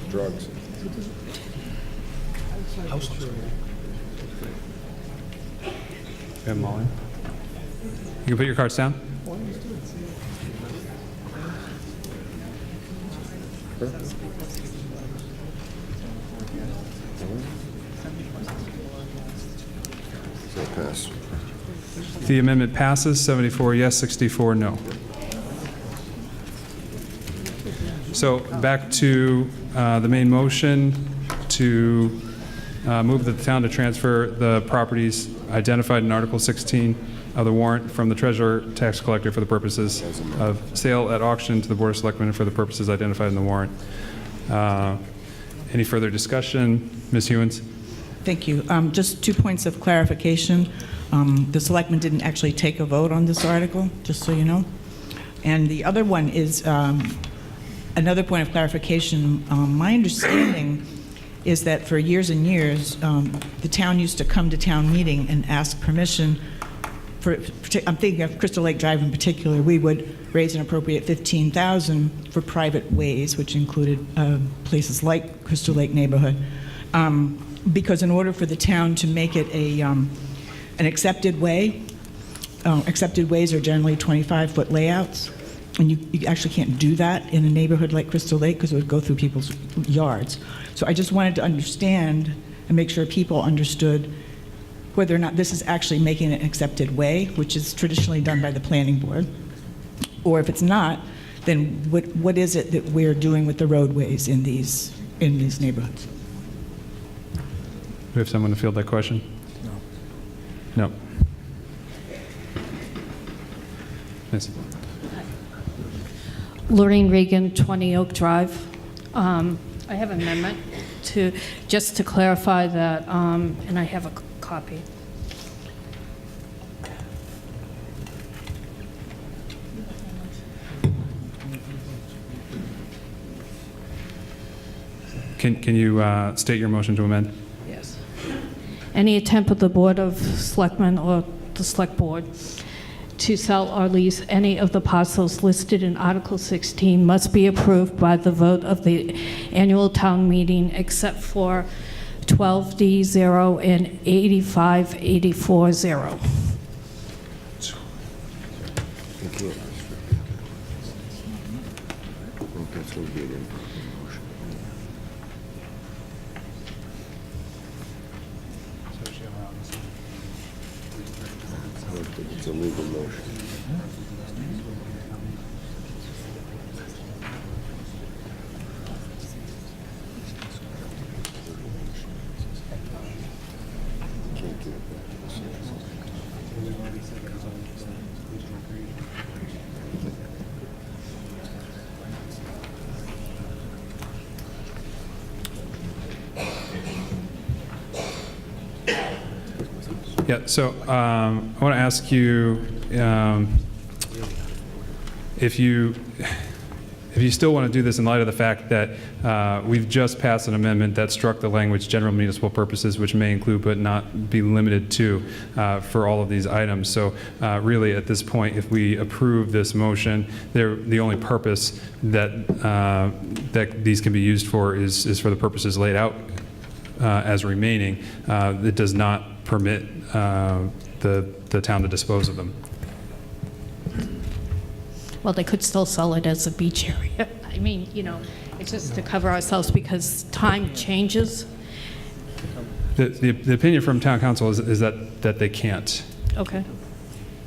Drugs. You have them all in? You can put your cards down. Pass. The amendment passes, 74 yes, 64 no. So back to the main motion to move the town to transfer the properties identified in Article 16 of the warrant from the treasurer tax collector for the purposes of sale at auction to the Board of Selectmen for the purposes identified in the warrant. Any further discussion? Ms. Hewens? Thank you. Just 2 points of clarification. The selectmen didn't actually take a vote on this article, just so you know. And the other one is another point of clarification. My understanding is that for years and years, the town used to come to town meeting and ask permission for, I'm thinking of Crystal Lake Drive in particular, we would raise an appropriate $15,000 for private ways, which included places like Crystal Lake neighborhood. Because in order for the town to make it an accepted way, accepted ways are generally 25-foot layouts, and you actually can't do that in a neighborhood like Crystal Lake because it would go through people's yards. So I just wanted to understand and make sure people understood whether or not this is actually making it an accepted way, which is traditionally done by the planning board, or if it's not, then what is it that we're doing with the roadways in these neighborhoods? Do we have someone to field that question? No. No. Yes. Lorraine Reagan, 20 Oak Drive. I have an amendment just to clarify that, and I have a copy. Can you state your motion to amend? Yes. Any attempt of the Board of Selectmen or the Select Board to sell or lease any of the parcels listed in Article 16 must be approved by the vote of the annual town meeting except for 12D0 and 8584-0. Thank you. I think that's going to be an improper motion. I don't think it's a legal motion. Can't give it back to the citizens. Yeah, so I want to ask you if you still want to do this in light of the fact that we've just passed an amendment that struck the language general municipal purposes, which may include but not be limited to for all of these items. So really at this point, if we approve this motion, the only purpose that that these can be used for is for the purposes laid out as remaining. It does not permit the town to dispose of them. Well, they could still sell it as a beach area. I mean, you know, it's just to cover ourselves because time changes. The opinion from town council is that they can't. Okay.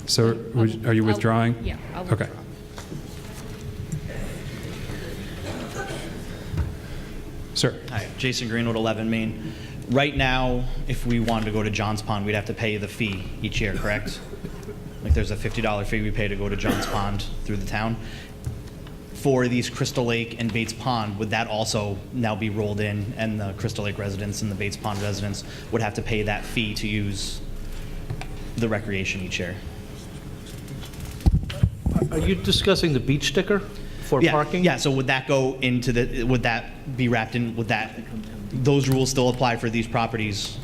So are you withdrawing? Yeah, I'll Okay. withdraw. Sir. Hi, Jason Greenwood, 11 Main. Right now, if we wanted to go to John's Pond, we'd have to pay the fee each year, correct? Like there's a $50 fee we pay to go to John's Pond through the town. For these Crystal Lake and Bates Pond, would that also now be rolled in, and the Crystal Lake residents and the Bates Pond residents would have to pay that fee to use the recreation each year? Are you discussing the beach sticker for Yeah, parking? yeah, so would that go into the, would that be wrapped in, would that, those rules still apply for these properties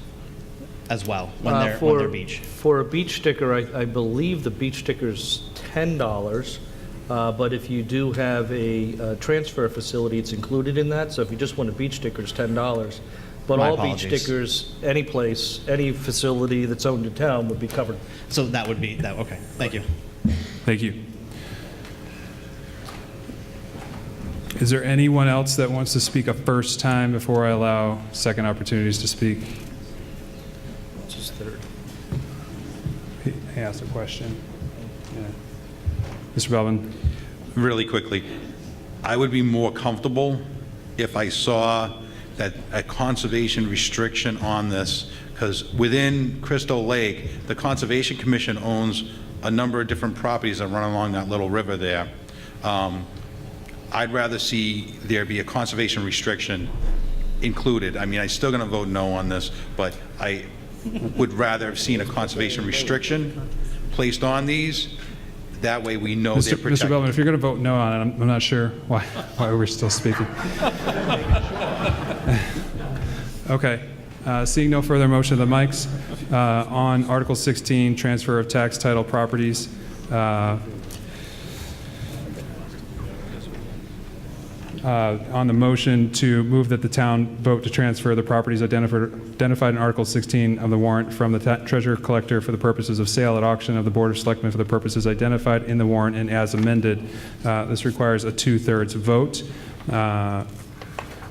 as well, when they're beach? For a beach sticker, I believe the beach sticker's $10, but if you do have a transfer facility, it's included in that. So if you just want a beach sticker, it's $10. But My all apologies. beach stickers, any place, any facility that's owned in town would be covered. So that would be, that, okay, thank you. Thank you. Is there anyone else that wants to speak a first time before I allow second opportunities to speak? Just third. He asked a question. Yeah. Mr. Belvin? Really quickly, I would be more comfortable if I saw that a conservation restriction on this, because within Crystal Lake, the Conservation Commission owns a number of different properties that run along that little river there. I'd rather see there be a conservation restriction included. I mean, I'm still going to vote no on this, but I would rather have seen a conservation restriction placed on these. That way we know they're protected. Mr. Belvin, if you're going to vote no on it, I'm not sure why we're still speaking. Okay. Seeing no further motion of the mics, on Article 16, transfer of tax title properties, on the motion to move that the town vote to transfer the properties identified in Article 16 of the warrant from the treasurer collector for the purposes of sale at auction of the Board of Selectmen for the purposes identified in the warrant and as amended. This requires a 2/3 vote.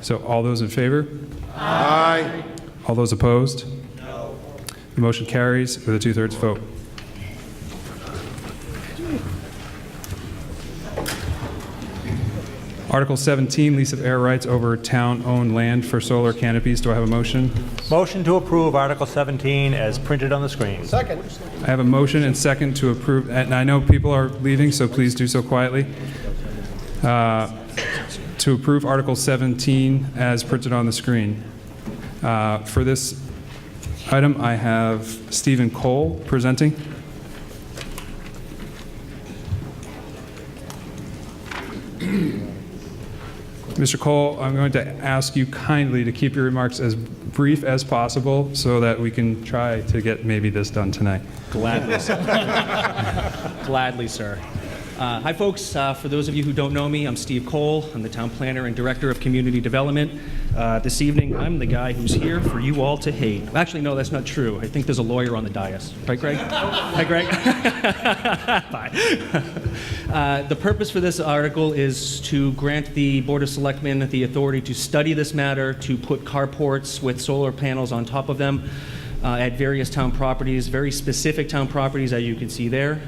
So all those in favor? Aye. All those opposed? No. The motion carries with a 2/3 vote. Article 17, lease of air rights over town-owned land for solar canopies. Do I have a motion? Motion to approve Article 17 as printed on the screen. Second. I have a motion and second to approve, and I know people are leaving, so please do so quietly. To approve Article 17 as printed on the screen. For this item, I have Stephen Cole presenting. Mr. Cole, I'm going to ask you kindly to keep your remarks as brief as possible so that we can try to get maybe this done tonight. Gladly, sir. Gladly, sir. Hi, folks. For those of you who don't know me, I'm Steve Cole. I'm the town planner and director of community development. This evening, I'm the guy who's here for you all to hate. Actually, no, that's not true. I think there's a lawyer on the dais. Right, Greg? Hi, Greg. Bye. The purpose for this article is to grant the Board of Selectmen the authority to study this matter, to put carports with solar panels on top of them at various town properties, very specific town properties, as you can see there.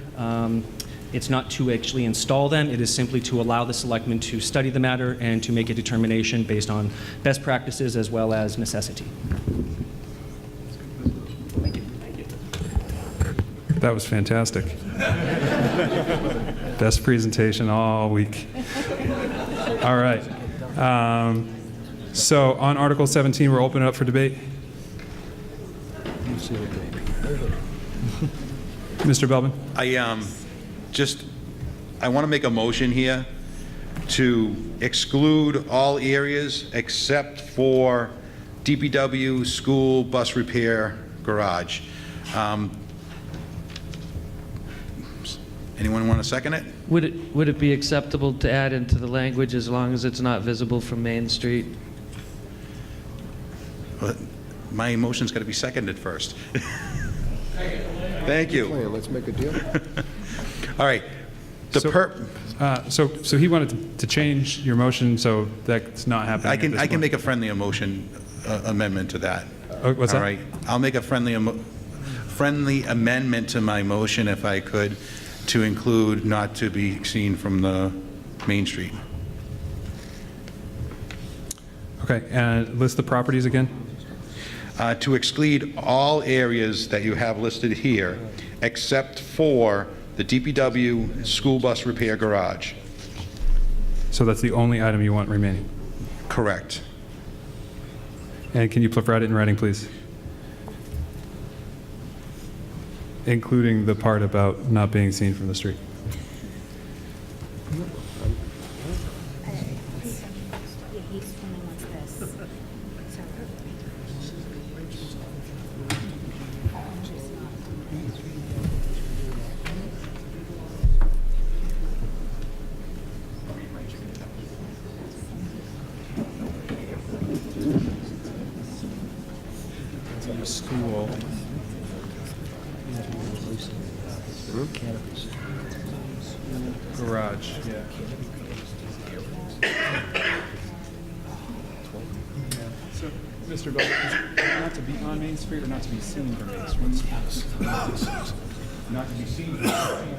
It's not to actually install them. It is simply to allow the selectmen to study the matter and to make a determination based on best practices as well as necessity. That was fantastic. Best presentation all week. All right. So on Article 17, we're opening it up for debate. Mr. Belbin? I want to make a motion here to exclude all areas except for DPW, school, bus repair, garage. Anyone want to second it? Would it be acceptable to add into the language as long as it's not visible from Main Street? But my motion's got to be seconded first. Thank you. Let's make a deal. All right. So he wanted to change your motion, so that's not happening. I can make a friendly motion amendment to that. What's that? All right. I'll make a friendly amendment to my motion, if I could, to include not to be seen from the Main Street. Okay, and list the properties again. To exclude all areas that you have listed here, except for the DPW school bus repair garage. So that's the only item you want remaining? Correct. And can you provide it in writing, please? Including the part about not being seen from the street. School. Garage, yeah. So, Mr. Bell, is it not to be on Main Street or not to be seen from Main Street? Not to be seen from Main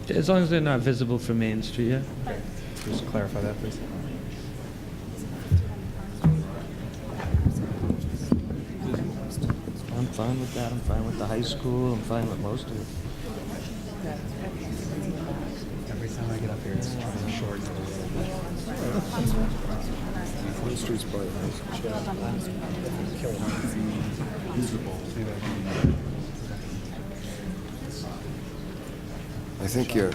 Street. As long as they're not visible from Main Street, yeah? Okay. Just clarify that, please. I'm fine with that. I'm fine with the high school. I'm fine with most of it. Every time I get up here, it's short. Main Street's probably Visible. I think you're...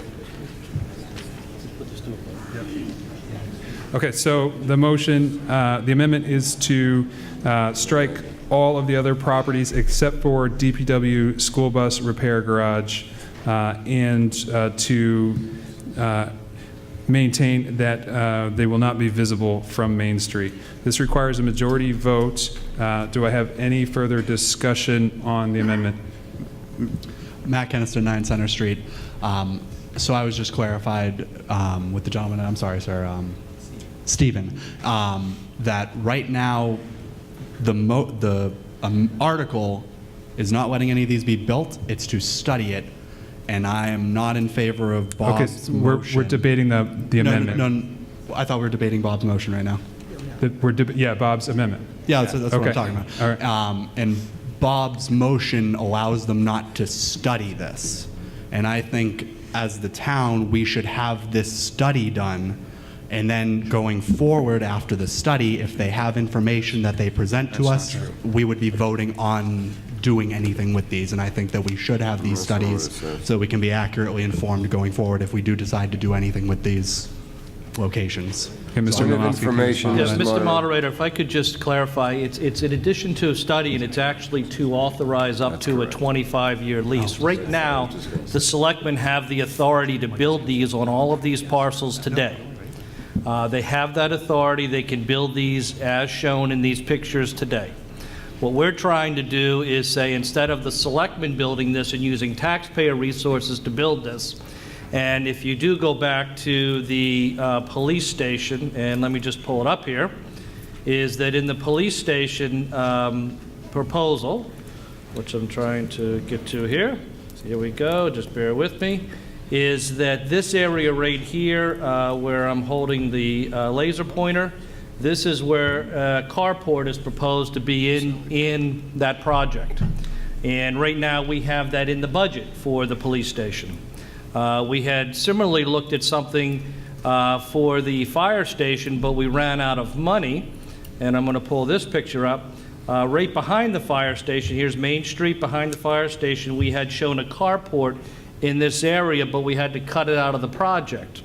Okay, so the motion, the amendment is to strike all of the other properties except for DPW school bus repair garage and to maintain that they will not be visible from Main Street. This requires a majority vote. Do I have any further discussion on the amendment? Matt Keniston, 9 Center Street. So I was just clarified with the gentleman, I'm sorry, sir, Stephen, that right now the article is not letting any of these be built. It's to study it, and I am not in favor of Bob's motion. We're debating the amendment. No, I thought we were debating Bob's motion right now. Bob's amendment. Yeah, that's okay. what I'm talking about. All right. And Bob's motion allows them not to study this. And I think as the town, we should have this study done, and then going forward after the study, if they have information that they present to us, we would be voting on doing anything with these. And I think that we should have these studies so we can be accurately informed going forward if we do decide to do anything with these locations. Okay, Mr. Point of Malinowski, information, Yes, Mr. Mr. Moderator. Moderator, if I could just clarify, it's in addition to a study, and it's actually to authorize up to a 25-year lease. Right now, the selectmen have the authority to build these on all of these parcels today. They have that authority. They can build these as shown in these pictures today. What we're trying to do is say, instead of the selectmen building this and using taxpayer resources to build this, and if you do go back to the police station, and let me just pull it up here, is that in the police station proposal, which I'm trying to get to here, so here we go, just bear with me, is that this area right here where I'm holding the laser pointer, this is where a carport is proposed to be in that project. And right now we have that in the budget for the police station. We had similarly looked at something for the fire station, but we ran out of money. And I'm going to pull this picture up. Right behind the fire station, here's Main Street behind the fire station, we had shown a carport in this area, but we had to cut it out of the project.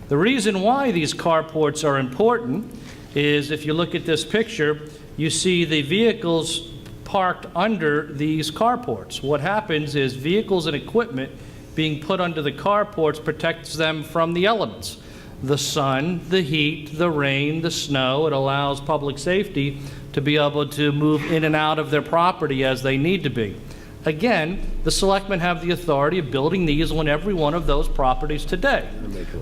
The reason why these carports are important is if you look at this picture, you see the vehicles parked under these carports. What happens is vehicles and equipment being put under the carports protects them from the elements. The sun, the heat, the rain, the snow. It allows public safety to be able to move in and out of their property as they need to be. Again, the selectmen have the authority of building these on every one of those properties today.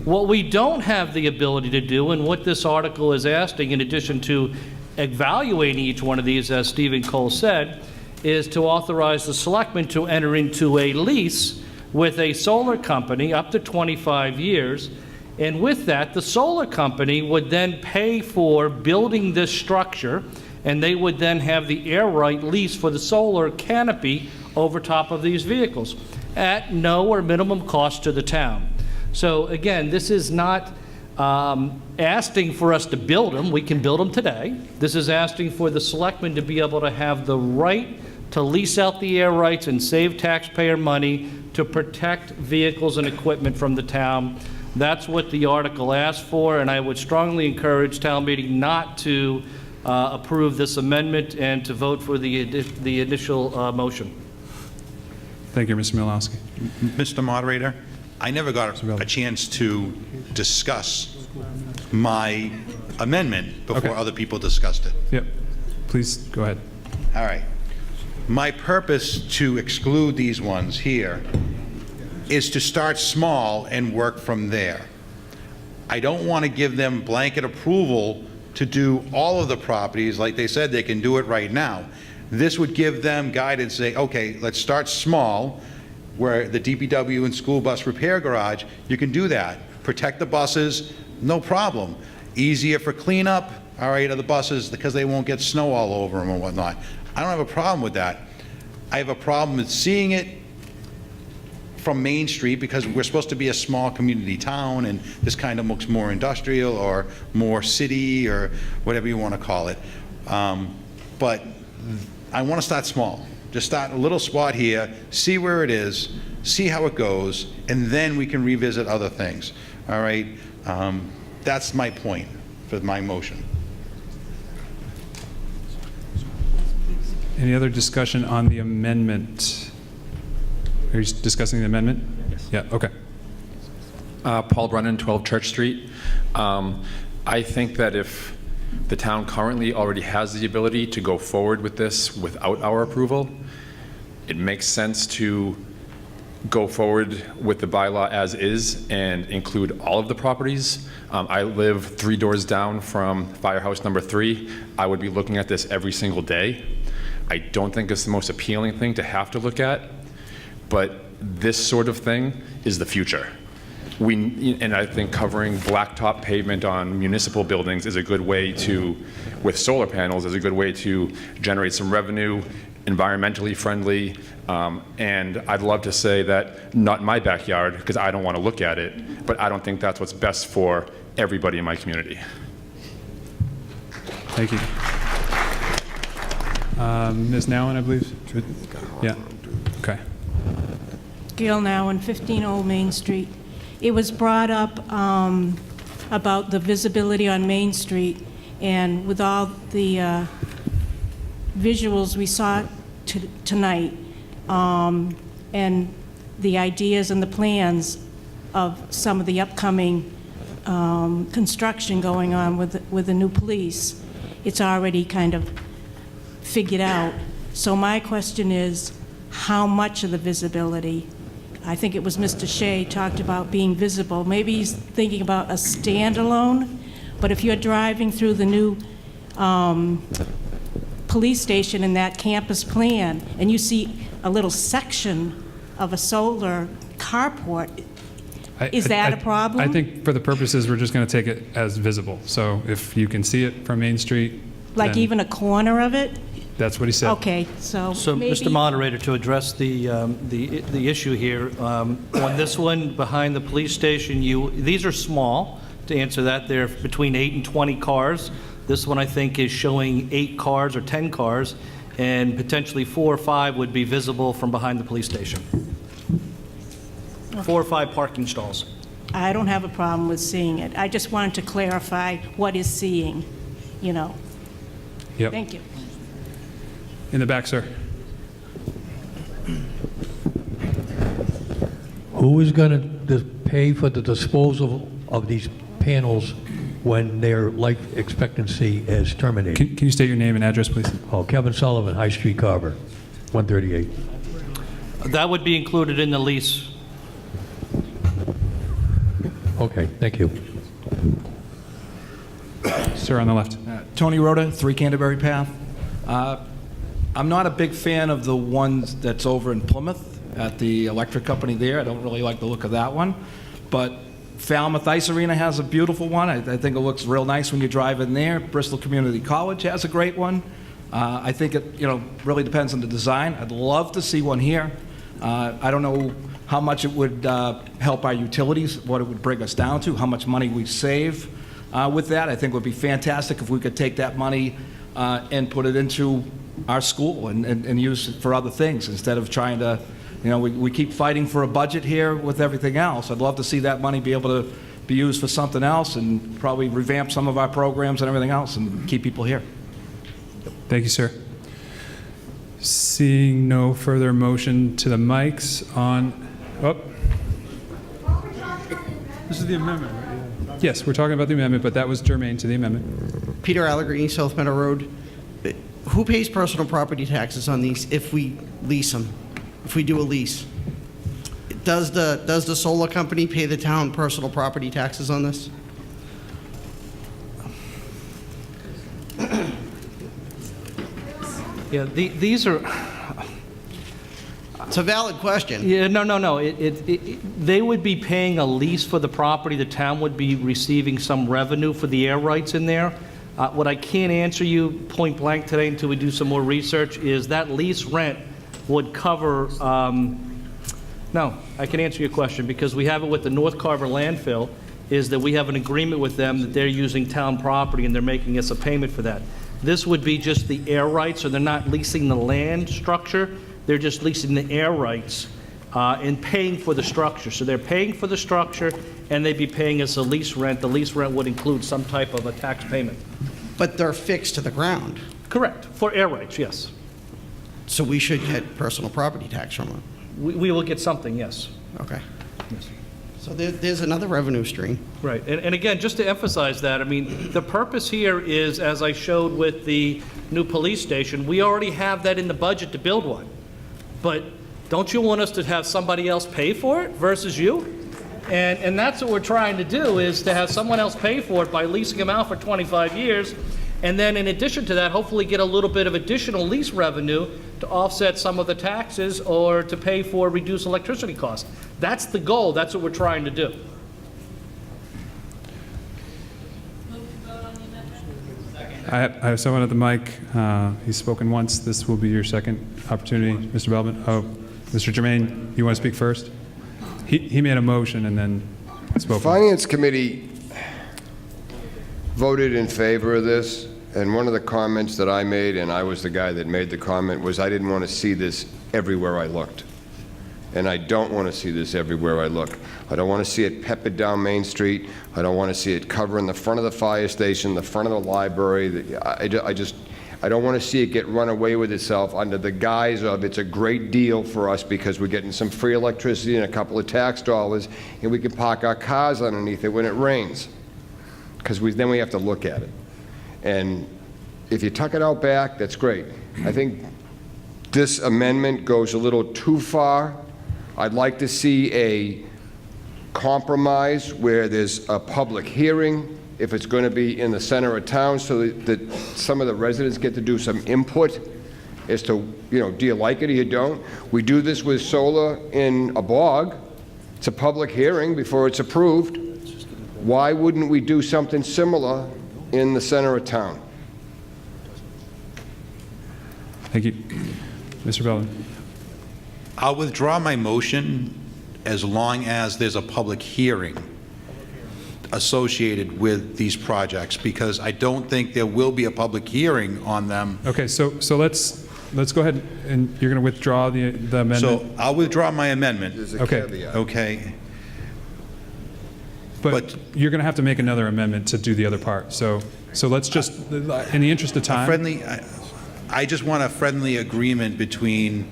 What we don't have the ability to do, and what this article is asking, in addition to evaluating each one of these, as Stephen Cole said, is to authorize the selectmen to enter into a lease with a solar company up to 25 years. And with that, the solar company would then pay for building this structure, and they would then have the air right lease for the solar canopy over top of these vehicles at no or minimum cost to the town. So again, this is not asking for us to build them. We can build them today. This is asking for the selectmen to be able to have the right to lease out the air rights and save taxpayer money to protect vehicles and equipment from the town. That's what the article asks for, and I would strongly encourage town meeting not to approve this amendment and to vote for the initial motion. Thank you, Mr. Milowski. Mr. Moderator, I never got a chance to discuss my amendment before other people discussed it. Yep. Please go ahead. All right. My purpose to exclude these ones here is to start small and work from there. I don't want to give them blanket approval to do all of the properties. Like they said, they can do it right now. This would give them guidance, say, okay, let's start small, where the DPW and school bus repair garage, you can do that. Protect the buses, no problem. Easier for cleanup, all right, of the buses, because they won't get snow all over them and whatnot. I don't have a problem with that. I have a problem with seeing it from Main Street, because we're supposed to be a small community town, and this kind of looks more industrial or more city or whatever you want to call it. But I want to start small. Just start a little spot here, see where it is, see how it goes, and then we can revisit other things. All right? That's my point for my motion. Any other discussion on the amendment? Are you discussing the amendment? Yes. Yeah, okay. Paul Brennan, 12 Church Street. I think that if the town currently already has the ability to go forward with this without our approval, it makes sense to go forward with the bylaw as is and include all of the properties. I live 3 doors down from Firehouse number 3. I would be looking at this every single day. I don't think it's the most appealing thing to have to look at, but this sort of thing is the future. And I think covering blacktop pavement on municipal buildings is a good way to, with solar panels, is a good way to generate some revenue, environmentally friendly, and I'd love to say that not in my backyard, because I don't want to look at it, but I don't think that's what's best for everybody in my community. Thank you. Ms. Nowen, I believe? Yeah. Okay. Gail Nowen, 15 Old Main Street. It was brought up about the visibility on Main Street, and with all the visuals we saw tonight, and the ideas and the plans of some of the upcoming construction going on with the new police, it's already kind of figured out. So my question is, how much of the visibility? I think it was Mr. Shea talked about being visible. Maybe he's thinking about a standalone, but if you're driving through the new police station in that campus plan, and you see a little section of a solar carport, is that a problem? I think for the purposes, we're just going to take it as visible. So if you can see it from Main Street, Like then even a corner of it? that's what he said. Okay, so maybe... Mr. Moderator, to address the issue here, on this one behind the police station, these are small. To answer that, they're between 8 and 20 cars. This one, I think, is showing 8 cars or 10 cars, and potentially 4 or 5 would be visible from behind the police station. 4 or 5 parking stalls. I don't have a problem with seeing it. I just wanted to clarify what is seeing, you know. Yep. Thank you. In the back, sir. Who is going to pay for the disposal of these panels when their life expectancy is terminated? Can you state your name and address, please? Oh, Kevin Sullivan, High Street, Carver, 138. That would be included in the lease. Okay, thank you. Sir, on the left. Tony Rhoda, 3 Canterbury Path. I'm not a big fan of the ones that's over in Plymouth at the electric company there. I don't really like the look of that one. But Falmouth Ice Arena has a beautiful one. I think it looks real nice when you drive in there. Bristol Community College has a great one. I think it really depends on the design. I'd love to see one here. I don't know how much it would help our utilities, what it would bring us down to, how much money we save with that. I think it would be fantastic if we could take that money and put it into our school and use it for other things instead of trying to, we keep fighting for a budget here with everything else. I'd love to see that money be able to be used for something else and probably revamp some of our programs and everything else and keep people here. Thank you, sir. Seeing no further motion to the mics on... Oh. This is the amendment, right? Yeah. Yes, we're talking about the amendment, but that was germane to the amendment. Peter Allegrini, South Meadow Road. Who pays personal property taxes on these if we lease them, if we do a lease? Does the solar company pay the town personal property taxes on this? Yeah, these are... It's a valid question. Yeah, no. They would be paying a lease for the property. The town would be receiving some revenue for the air rights in there. What I can't answer you point blank today until we do some more research is that lease rent would cover... No, I can answer your question because we have it with the North Carver landfill, is that we have an agreement with them that they're using town property and they're making us a payment for that. This would be just the air rights, so they're not leasing the land structure. They're just leasing the air rights and paying for the structure. So they're paying for the structure, and they'd be paying us a lease rent. The lease rent would include some type of a tax payment. But they're fixed to the ground. Correct, for air rights, yes. So we should get personal property tax from them. We will get something, yes. Okay. Yes. So there's another revenue stream. Right, and again, just to emphasize that, I mean, the purpose here is, as I showed with the new police station, we already have that in the budget to build one. But don't you want us to have somebody else pay for it versus you? And that's what we're trying to do, is to have someone else pay for it by leasing them out for 25 years, and then in addition to that, hopefully get a little bit of additional lease revenue to offset some of the taxes or to pay for reduced electricity costs. That's the goal. That's what we're trying to do. I have someone at the mic. He's spoken once. This will be your second opportunity, Mr. Belvin. Oh, Mr. Germain, you want to speak first? He made a motion and then spoke. Finance Committee voted in favor of this, and one of the comments that I made, and I was the guy that made the comment, was I didn't want to see this everywhere I looked. And I don't want to see this everywhere I look. I don't want to see it peppered down Main Street. I don't want to see it covering the front of the fire station, the front of the library. I don't want to see it get run away with itself under the guise of it's a great deal for us because we're getting some free electricity and a couple of tax dollars, and we can park our cars underneath it when it rains. Because then we have to look at it. And if you tuck it out back, that's great. I think this amendment goes a little too far. I'd like to see a compromise where there's a public hearing, if it's going to be in the center of town, so that some of the residents get to do some input as to, do you like it or you don't? We do this with solar in a bog. It's a public hearing before it's approved. Why wouldn't we do something similar in the center of town? Thank you. Mr. Belvin. I'll withdraw my motion as long as there's a public hearing associated with these projects, because I don't think there will be a public hearing on them. Okay, so let's go ahead, and you're going to withdraw the amendment? So I'll withdraw my amendment. There's a Okay. caveat. Okay. But you're going to have to make another amendment to do the other part. So let's just, in the interest of time. I just want a friendly agreement between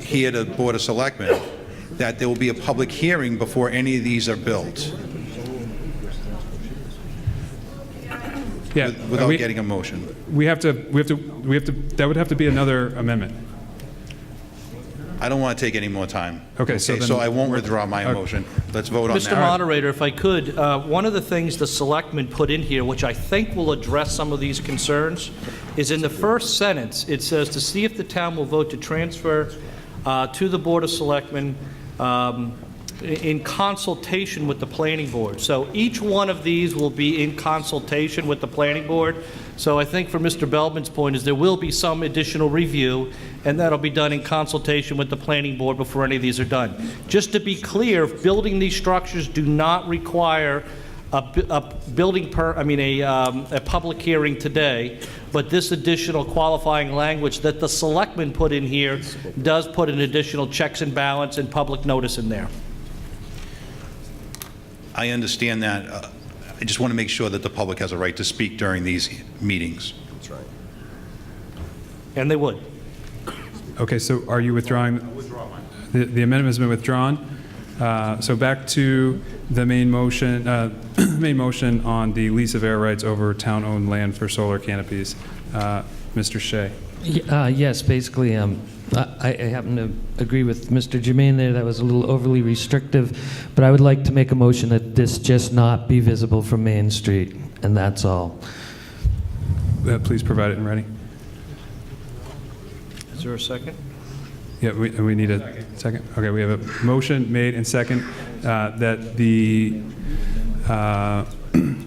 here to Board of Selectmen that there will be a public hearing before any of these are built. Yeah, without getting a motion. That would have to be another amendment. I don't want to take any more time. Okay, so I won't withdraw my motion. Let's vote on that. Mr. Moderator, if I could, one of the things the selectmen put in here, which I think will address some of these concerns, is in the first sentence, it says, to see if the town will vote to transfer to the Board of Selectmen in consultation with the planning board. So each one of these will be in consultation with the planning board. So I think from Mr. Belbin's point is there will be some additional review, and that'll be done in consultation with the planning board before any of these are done. Just to be clear, building these structures do not require a public hearing today, but this additional qualifying language that the selectmen put in here does put an additional checks and balance and public notice in there. I understand that. I just want to make sure that the public has a right to speak during these meetings. That's right. And they would. Okay, so are you withdrawing? I'll withdraw mine. The amendment has been withdrawn. So back to the main motion, main motion on the lease of air rights over town-owned land for solar canopies. Mr. Shea. Yes, basically, I happen to agree with Mr. Jermaine there. That was a little overly restrictive, but I would like to make a motion that this just not be visible from Main Street, and that's all. Please provide it in writing. Is there a second? Yeah, we need a second. Okay, we have a motion made and second that the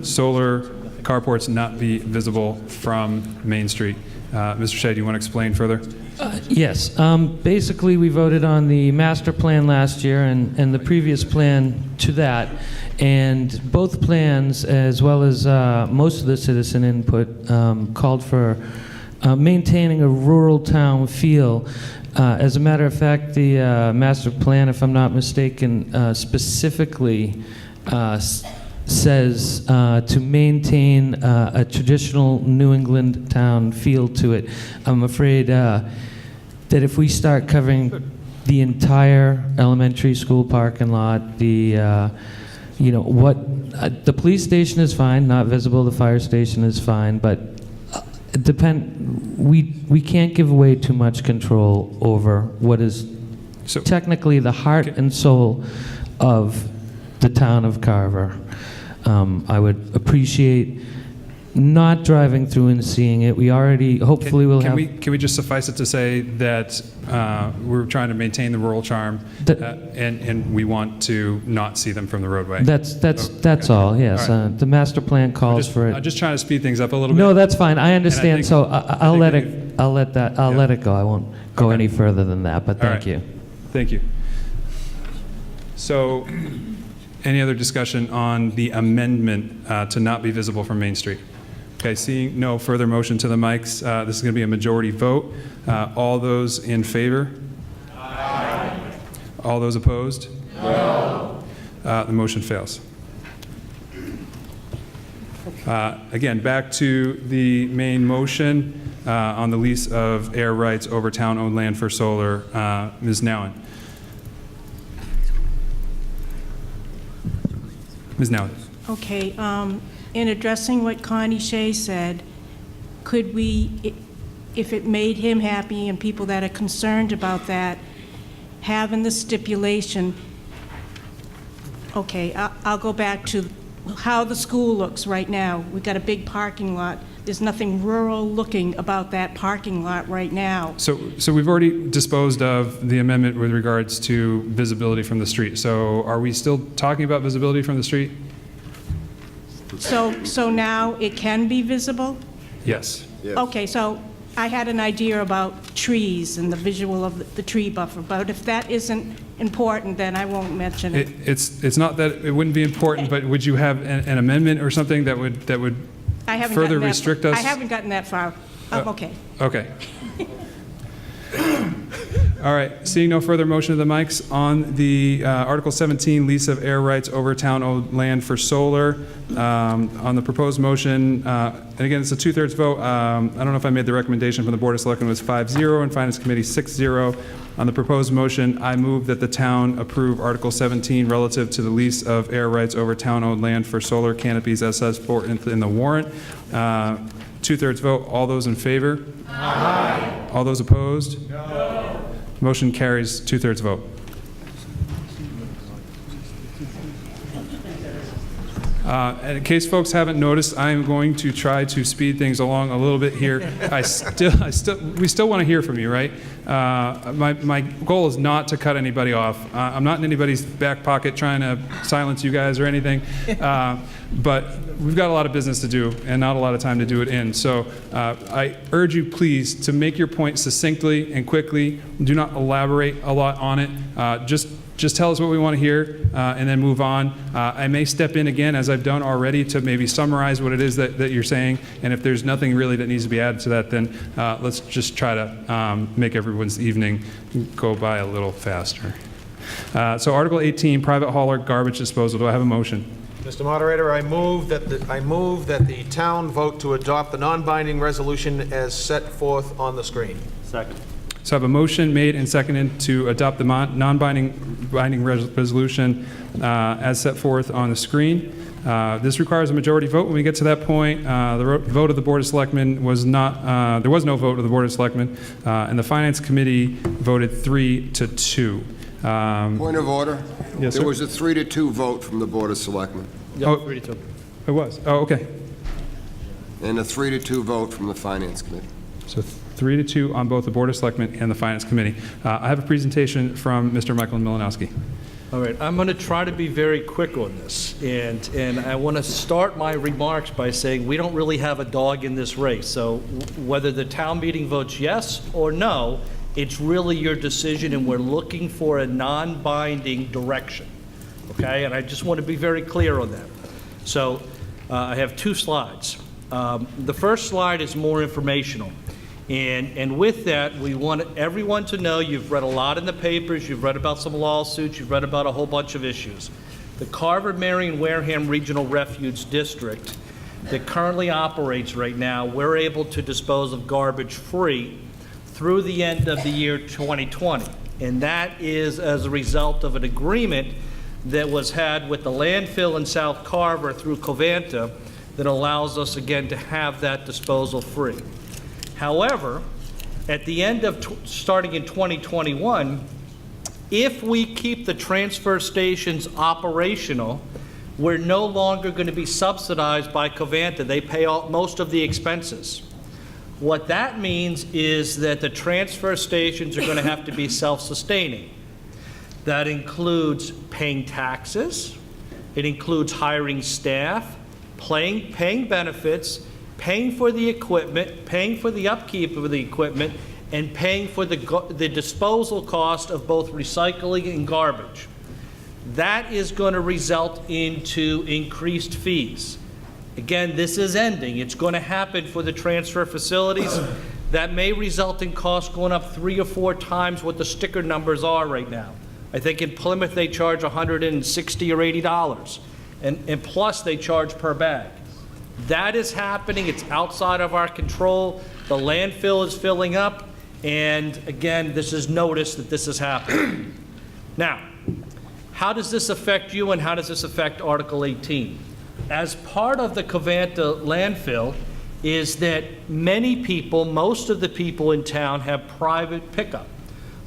solar carports not be visible from Main Street. Mr. Shea, do you want to explain further? Yes. Basically, we voted on the master plan last year and the previous plan to that. And both plans, as well as most of the citizen input, called for maintaining a rural town feel. As a matter of fact, the master plan, if I'm not mistaken, specifically says to maintain a traditional New England town feel to it. I'm afraid that if we start covering the entire elementary school parking lot, the the police station is fine, not visible. The fire station is fine, but we can't give away too much control over what is technically the heart and soul of the town of Carver. I would appreciate not driving through and seeing it. We already, hopefully we'll have... Can we just suffice it to say that we're trying to maintain the rural charm and we want to not see them from the roadway? That's all, yes. All right. The master plan calls for it. I'm just trying to speed things up a little bit. No, that's fine. I understand. So I'll let it go. I won't go any further than that, but thank you. Thank you. So, any other discussion on the amendment to not be visible from Main Street? Okay, seeing no further motion to the mics, this is going to be a majority vote. All those in favor? Aye. All those opposed? No. The motion fails. Again, back to the main motion on the lease of air rights over town-owned land for solar. Ms. Nowen. Ms. Nowen. Okay, in addressing what Connie Shea said, could we, if it made him happy and people that are concerned about that, have in the stipulation, okay, I'll go back to how the school looks right now. We've got a big parking lot. There's nothing rural looking about that parking lot right now. So we've already disposed of the amendment with regards to visibility from the street. So are we still talking about visibility from the street? So now it can be visible? Yes. Okay, so I had an idea about trees and the visual of the tree buffer, but if that isn't important, then I won't mention it. It's not that it wouldn't be important, but would you have an amendment or something that would I haven't further gotten that restrict us? I haven't gotten that far. I'm okay. Okay. All right, seeing no further motion of the mics on the Article 17, lease of air rights over town-owned land for solar. On the proposed motion, and again, it's a 2/3 vote. I don't know if I made the recommendation from the Board of Selectmen was 5-0 and Finance Committee 6-0. On the proposed motion, I move that the town approve Article 17 relative to the lease of air rights over town-owned land for solar canopies as set forth in the warrant. 2/3 vote. All those in favor? Aye. All those opposed? No. Motion carries 2/3 vote. And in case folks haven't noticed, I'm going to try to speed things along a little bit here. We still want to hear from you, right? My goal is not to cut anybody off. I'm not in anybody's back pocket trying to silence you guys or anything. But we've got a lot of business to do and not a lot of time to do it in. So I urge you, please, to make your point succinctly and quickly. Do not elaborate a lot on it. Just tell us what we want to hear and then move on. I may step in again, as I've done already, to maybe summarize what it is that you're saying. And if there's nothing really that needs to be added to that, then let's just try to make everyone's evening go by a little faster. So Article 18, private hauler garbage disposal. Do I have a motion? Mr. Moderator, I move that the town vote to adopt the non-binding resolution as set forth on the screen. Second. So I have a motion made and seconded to adopt the non-binding resolution as set forth on the screen. This requires a majority vote. When we get to that point, the vote of the Board of Selectmen was not, there was no vote of the Board of Selectmen, and the Finance Committee voted 3-2. Point of order. Yes, there sir? was a 3-2 vote from the Board of Selectmen. Oh, 3-2. It was. Oh, okay. And a 3-2 vote from the Finance Committee. So 3-2 on both the Board of Selectmen and the Finance Committee. I have a presentation from Mr. Michael Milanowski. All right, I'm going to try to be very quick on this, and I want to start my remarks by saying we don't really have a dog in this race. So whether the town meeting votes yes or no, it's really your decision, and we're looking for a non-binding direction, okay? And I just want to be very clear on that. So I have 2 slides. The first slide is more informational. And with that, we want everyone to know you've read a lot in the papers, you've read about some lawsuits, you've read about a whole bunch of issues. The Carver, Marion, Wareham Regional Refuge District that currently operates right now, we're able to dispose of garbage free through the end of the year 2020. And that is as a result of an agreement that was had with the landfill in South Carver through Covanta that allows us again to have that disposal free. However, at the end of starting in 2021, if we keep the transfer stations operational, we're no longer going to be subsidized by Covanta. They pay most of the expenses. What that means is that the transfer stations are going to have to be self-sustaining. That includes paying taxes, it includes hiring staff, paying benefits, paying for the equipment, paying for the upkeep of the equipment, and paying for the disposal cost of both recycling and garbage. That is going to result into increased fees. Again, this is ending. It's going to happen for the transfer facilities. That may result in costs going up 3 or 4 times what the sticker numbers are right now. I think in Plymouth, they charge $160 or $80, and plus they charge per bag. That is happening. It's outside of our control. The landfill is filling up, and again, this is notice that this is happening. Now, how does this affect you, and how does this affect Article 18? As part of the Covanta landfill is that many people, most of the people in town, have private pickup.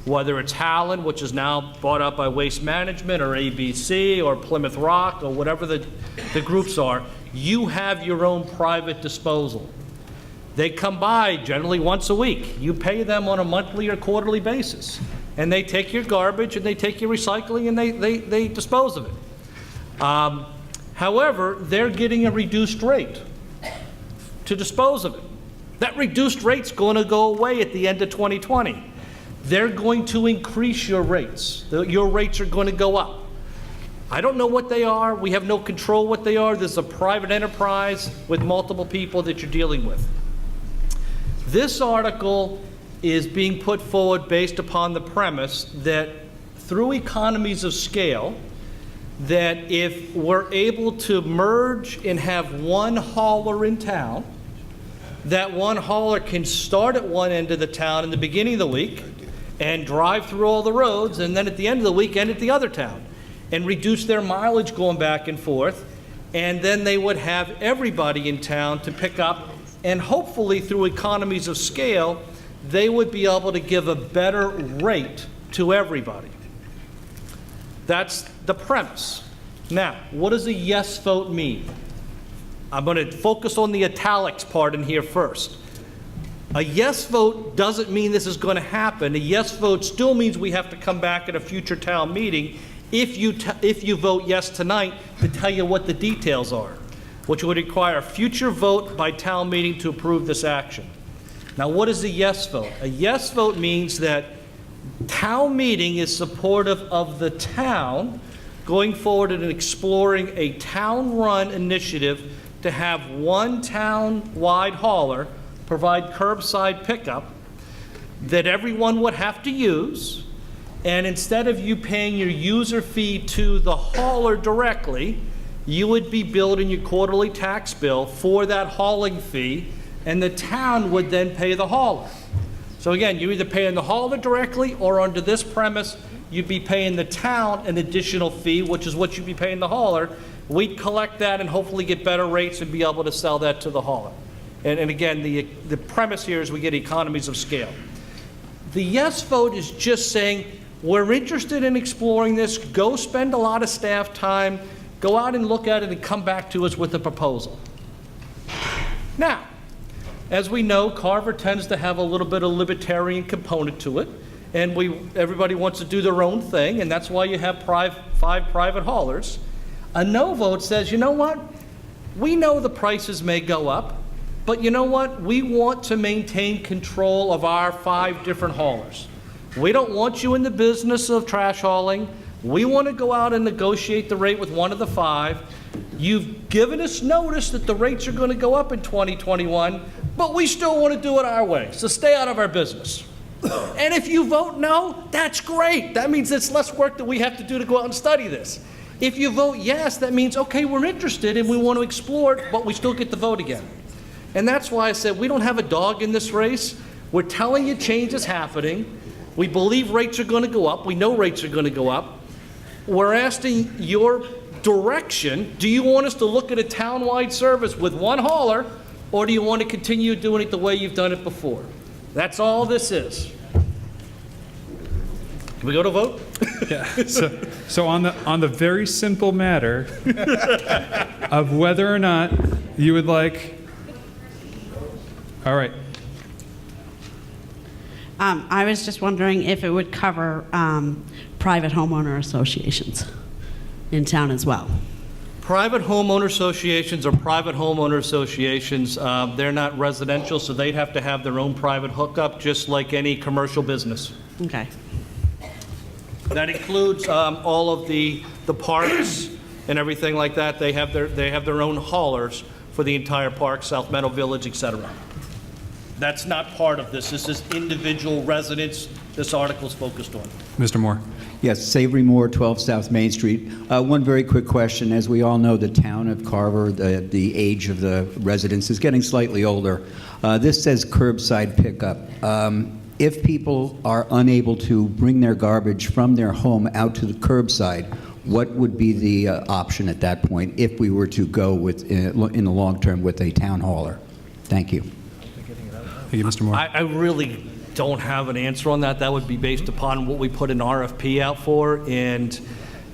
Whether it's Howland, which is now bought up by Waste Management, or ABC, or Plymouth Rock, or whatever the groups are, you have your own private disposal. They come by generally once a week. You pay them on a monthly or quarterly basis. And they take your garbage, and they take your recycling, and they dispose of it. However, they're getting a reduced rate to dispose of it. That reduced rate's going to go away at the end of 2020. They're going to increase your rates. Your rates are going to go up. I don't know what they are. We have no control what they are. This is a private enterprise with multiple people that you're dealing with. This article is being put forward based upon the premise that through economies of scale, that if we're able to merge and have one hauler in town, that one hauler can start at one end of the town in the beginning of the week and drive through all the roads, and then at the end of the week end at the other town, and reduce their mileage going back and forth, and then they would have everybody in town to pick up, and hopefully through economies of scale, they would be able to give a better rate to everybody. That's the premise. Now, what does a yes vote mean? I'm going to focus on the italics part in here first. A yes vote doesn't mean this is going to happen. A yes vote still means we have to come back at a future town meeting if you vote yes tonight to tell you what the details are, which would require a future vote by town meeting to approve this action. Now, what is a yes vote? A yes vote means that town meeting is supportive of the town going forward and exploring a town-run initiative to have one town-wide hauler provide curbside pickup that everyone would have to use, and instead of you paying your user fee to the hauler directly, you would be billed in your quarterly tax bill for that hauling fee, and the town would then pay the hauler. So again, you're either paying the hauler directly, or under this premise, you'd be paying the town an additional fee, which is what you'd be paying the hauler. We'd collect that and hopefully get better rates and be able to sell that to the hauler. And again, the premise here is we get economies of scale. The yes vote is just saying, we're interested in exploring this, go spend a lot of staff time, go out and look at it and come back to us with a proposal. Now, as we know, Carver tends to have a little bit of libertarian component to it, and everybody wants to do their own thing, and that's why you have 5 private haulers. A no vote says, you know what? We know the prices may go up, but you know what? We want to maintain control of our 5 different haulers. We don't want you in the business of trash hauling. We want to go out and negotiate the rate with one of the 5. You've given us notice that the rates are going to go up in 2021, but we still want to do it our way, so stay out of our business. And if you vote no, that's great. That means it's less work that we have to do to go out and study this. If you vote yes, that means, okay, we're interested and we want to explore it, but we still get to vote again. And that's why I said we don't have a dog in this race. We're telling you change is happening. We believe rates are going to go up. We know rates are going to go up. We're asking your direction. Do you want us to look at a town-wide service with one hauler, or do you want to continue doing it the way you've done it before? That's all this is. Can we go to vote? Yeah. So on the very simple matter of whether or not you would like. All right. I was just wondering if it would cover private homeowner associations in town as well. Private homeowner associations are private homeowner associations. They're not residential, so they'd have to have their own private hookup, just like any commercial business. Okay. That includes all of the parks and everything like that. They have their own haulers for the entire park, South Meadow Village, etc. That's not part of this. This is individual residents this article's focused on. Mr. Moore. Yes, Savory Moore, 12 South Main Street. One very quick question. As we all know, the town of Carver, the age of the residents is getting slightly older. This says curbside pickup. If people are unable to bring their garbage from their home out to the curbside, what would be the option at that point if we were to go with, in the long term with a town hauler? Thank you. Thank you, Mr. Moore. I really don't have an answer on that. That would be based upon what we put an RFP out for, and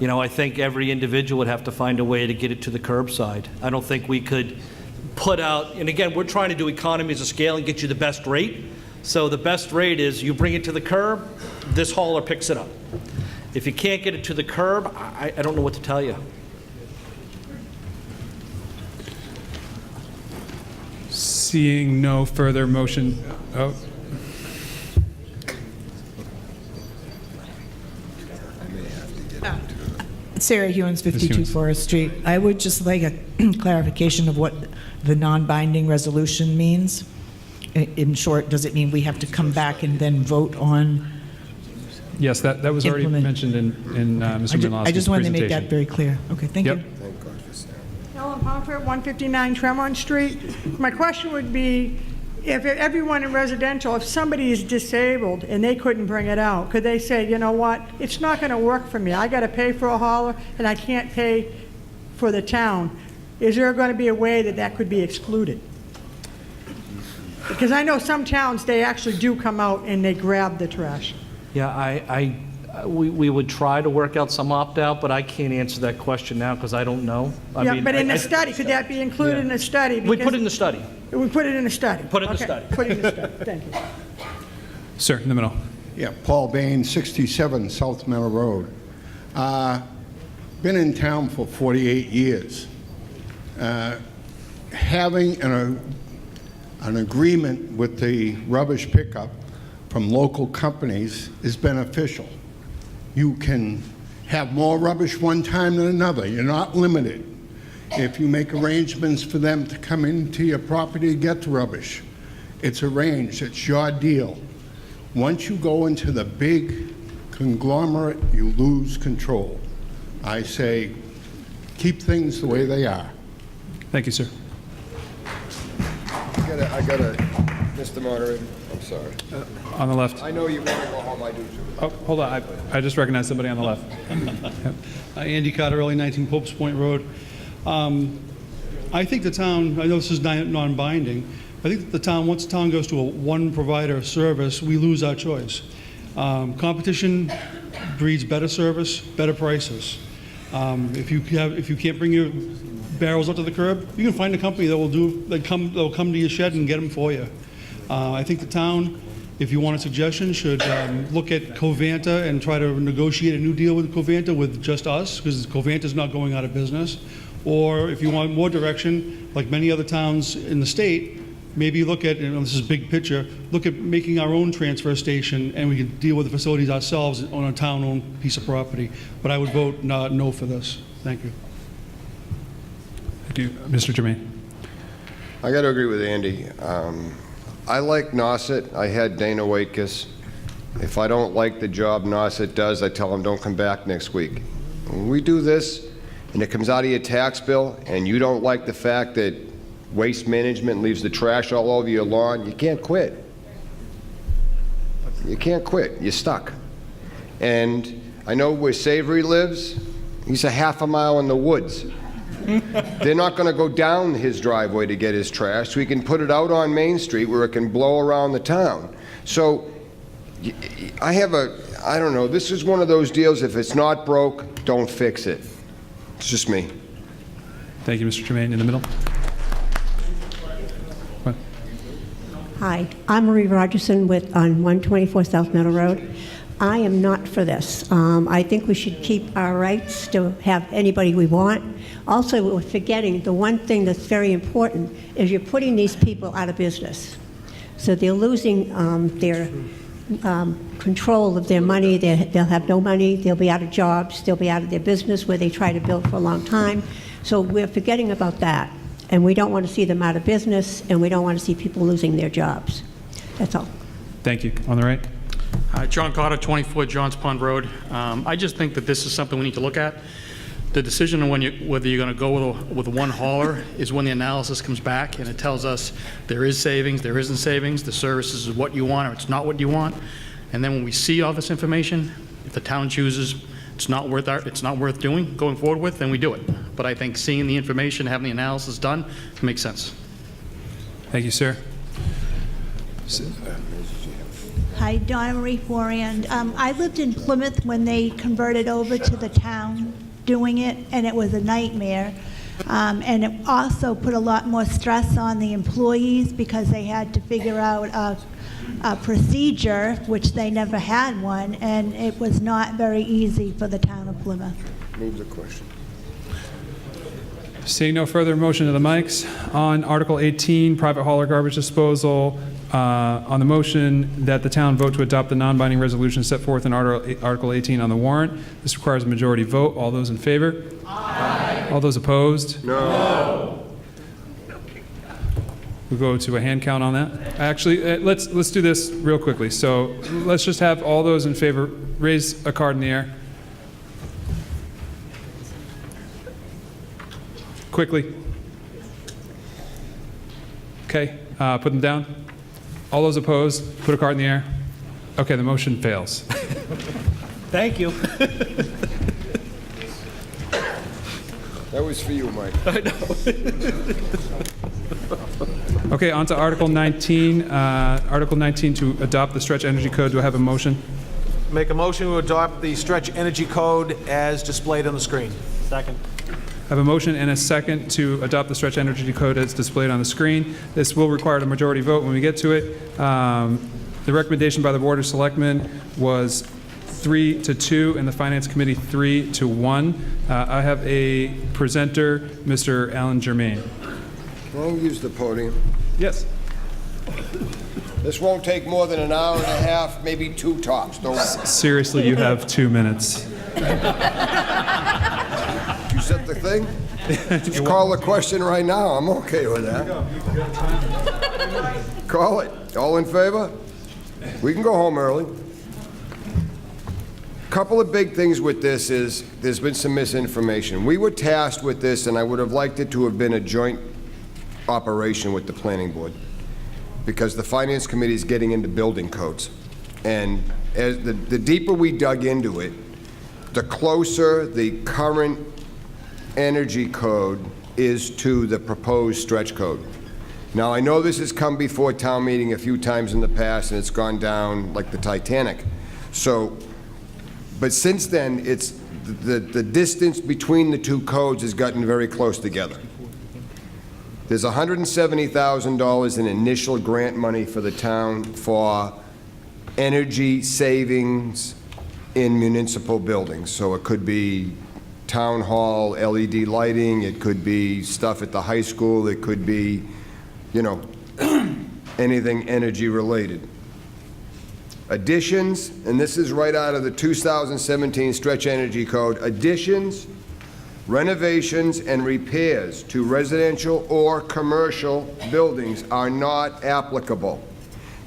I think every individual would have to find a way to get it to the curbside. I don't think we could put out, and again, we're trying to do economies of scale and get you the best rate. So the best rate is you bring it to the curb, this hauler picks it up. If you can't get it to the curb, I don't know what to tell you. Seeing no further motion. Oh. Sarah Hewins, 52 Forest Street. I would just like a clarification of what the non-binding resolution means. In short, does it mean we have to come back and then vote on? Yes, that was already mentioned in Mr. Malinowski's I just wanted to make presentation. that very clear. Okay, thank you. Ellen Pomfret, 159 Tremont Street. My question would be, if everyone in residential, if somebody is disabled and they couldn't bring it out, could they say, you know what, it's not going to work for me. I got to pay for a hauler and I can't pay for the town. Is there going to be a way that that could be excluded? Because I know some towns, they actually do come out and they grab the trash. Yeah, we would try to work out some opt-out, but I can't answer that question now because I don't know. Yeah, but in the study, could that be included in the study? We put it in the study. We put it in the study. Put it in the Okay, study. put it in the study. Thank you. Sir, in the middle. Yeah, Paul Bain, 67 South Meadow Road. Been in town for 48 years. Having an agreement with the rubbish pickup from local companies is beneficial. You can have more rubbish one time than another. You're not limited. If you make arrangements for them to come into your property to get the rubbish, it's arranged. It's your deal. Once you go into the big conglomerate, you lose control. I say, keep things the way they are. Thank you, sir. I got a, Mr. Moderator, I'm sorry. On the left. I know you want to go home, I do too. Oh, hold on. I just recognized somebody on the left. Yep. Andy Cottarelli, 19 Popes Point Road. I think the town, I know this is non-binding, I think that the town, once the town goes to a one provider service, we lose our choice. Competition breeds better service, better prices. If you can't bring your barrels up to the curb, you can find a company that will come to your shed and get them for you. I think the town, if you want a suggestion, should look at Covanta and try to negotiate a new deal with Covanta with just us, because Covanta's not going out of business. Or if you want more direction, like many other towns in the state, maybe look at, and this is big picture, look at making our own transfer station, and we can deal with the facilities ourselves on a town-owned piece of property. But I would vote no for this. Thank you. Thank you. Mr. Jermaine. I got to agree with Andy. I like Nauset. I had Dana Waitkus. If I don't like the job Nauset does, I tell them don't come back next week. When we do this, and it comes out of your tax bill, and you don't like the fact that Waste Management leaves the trash all over your lawn, you can't quit. You can't quit. You're stuck. And I know where Savory lives, he's a half a mile in the woods. They're not going to go down his driveway to get his trash, so he can put it out on Main Street where it can blow around the town. So I don't know, this is one of those deals, if it's not broke, don't fix it. It's just me. Thank you, Mr. Jermaine. In the middle. What? Hi, I'm Marie Rogerson on 124 South Meadow Road. I am not for this. I think we should keep our rights to have anybody we want. Also, we're forgetting the one thing that's very important is you're putting these people out of business. So they're losing their control of their money. They'll have no money. They'll be out of jobs. They'll be out of their business where they try to build for a long time. So we're forgetting about that. And we don't want to see them out of business, and we don't want to see people losing their jobs. That's all. Thank you. On the right. John Cotter, 24 Johns Pond Road. I just think that this is something we need to look at. The decision on whether you're going to go with one hauler is when the analysis comes back and it tells us there is savings, there isn't savings, the service is what you want or it's not what you want. And then when we see all this information, if the town chooses it's not worth doing, going forward with, then we do it. But I think seeing the information, having the analysis done, makes sense. Thank you, sir. Hi, Donna Marie Forand. I lived in Plymouth when they converted over to the town doing it, and it was a nightmare. And it also put a lot more stress on the employees because they had to figure out a procedure, which they never had one, and it was not very easy for the town of Plymouth. Move the question. Seeing no further motion to the mics, on Article 18, private hauler garbage disposal, on the motion that the town vote to adopt the non-binding resolution set forth in Article 18 on the warrant. This requires a majority vote. All those in favor? Aye. All those opposed? No. We'll go to a hand count on that. Actually, let's do this real quickly. So let's just have all those in favor raise a card in the air. Quickly. Okay, put them down. All those opposed, put a card in the air. Okay, the motion fails. Thank you. That was for you, Mike. I know. Okay, on to Article 19. Article 19 to adopt the Stretch Energy Code. Do I have a motion? Make a motion to adopt the Stretch Energy Code as displayed on the screen. Second. I have a motion and a second to adopt the Stretch Energy Code as displayed on the screen. This will require a majority vote when we get to it. The recommendation by the Board of Selectmen was 3-2, and the Finance Committee 3-1. I have a presenter, Mr. Alan Germain. Can I use the podium? Yes. This won't take more than an hour and a half, maybe 2 tops. Don't worry. Seriously, you have 2 minutes. You set the thing? Just call the question right now. I'm okay with that. Call it. All in favor? We can go home early. Couple of big things with this is there's been some misinformation. We were tasked with this, and I would have liked it to have been a joint operation with the planning board, because the finance committee is getting into building codes. And as the deeper we dug into it, the closer the current energy code is to the proposed stretch code. Now, I know this has come before town meeting a few times in the past, and it's gone down like the Titanic. So, but since then, it's the distance between the 2 codes has gotten very close together. There's $170,000 in initial grant money for the town for energy savings in municipal buildings. So it could be town hall LED lighting, it could be stuff at the high school, it could be, you know, anything energy related. Additions, and this is right out of the 2017 Stretch Energy Code, additions, renovations, and repairs to residential or commercial buildings are not applicable.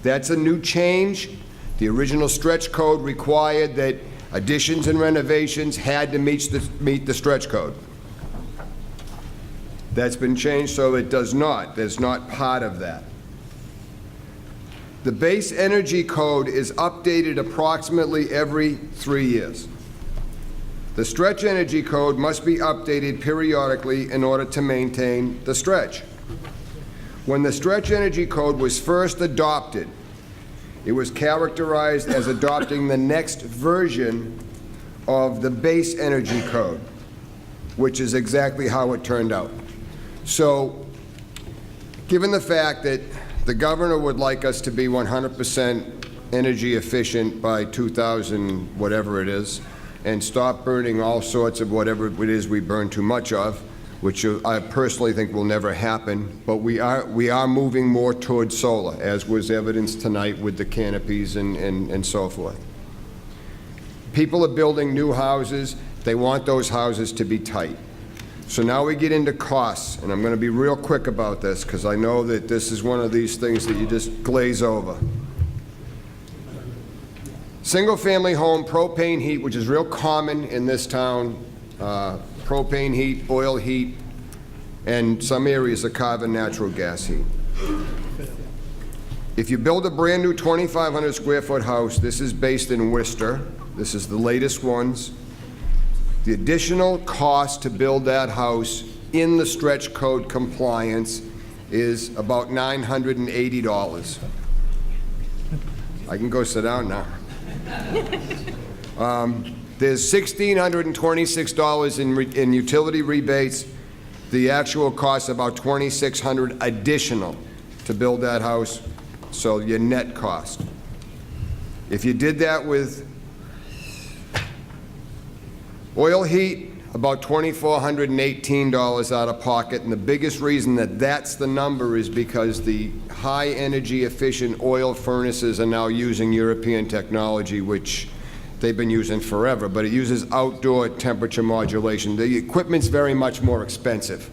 That's a new change. The original stretch code required that additions and renovations had to meet the stretch code. That's been changed, so it does not. That's not part of that. The base energy code is updated approximately every 3 years. The stretch energy code must be updated periodically in order to maintain the stretch. When the stretch energy code was first adopted, it was characterized as adopting the next version of the base energy code, which is exactly how it turned out. So, given the fact that the governor would like us to be 100% energy efficient by 2000, whatever it is, and stop burning all sorts of whatever it is we burn too much of, which I personally think will never happen, but we are moving more towards solar, as was evidenced tonight with the canopies and so forth. People are building new houses. They want those houses to be tight. So now we get into costs, and I'm going to be real quick about this because I know that this is one of these things that you just glaze over. single-family home propane heat, which is real common in this town, propane heat, oil heat, and some areas of Carver natural gas heat. If you build a brand-new 2,500 square foot house, this is based in Worcester, this is the latest ones, the additional cost to build that house in the stretch code compliance is about $980. I can go sit down now. There's $1,626 in utility rebates. The actual cost about $2,600 additional to build that house, so your net cost. If you did that with oil heat, about $2,418 out of pocket, and the biggest reason that that's the number is because the high energy efficient oil furnaces are now using European technology, which they've been using forever, but it uses outdoor temperature modulation. The equipment's very much more expensive.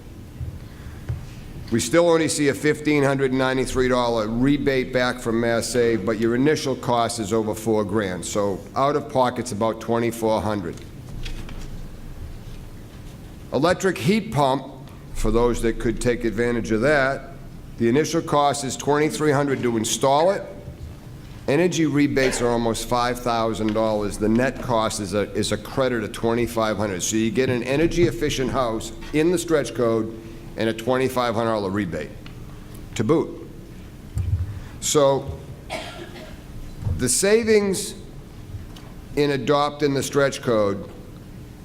We still only see a $1,593 rebate back from Mass Save, but your initial cost is over $4,000, so out of pocket's about $2,400. Electric heat pump, for those that could take advantage of that, the initial cost is $2,300 to install it. Energy rebates are almost $5,000. The net cost is a credit of $2,500. So you get an energy efficient house in the stretch code and a $2,500 rebate to boot. So the savings in adopting the stretch code,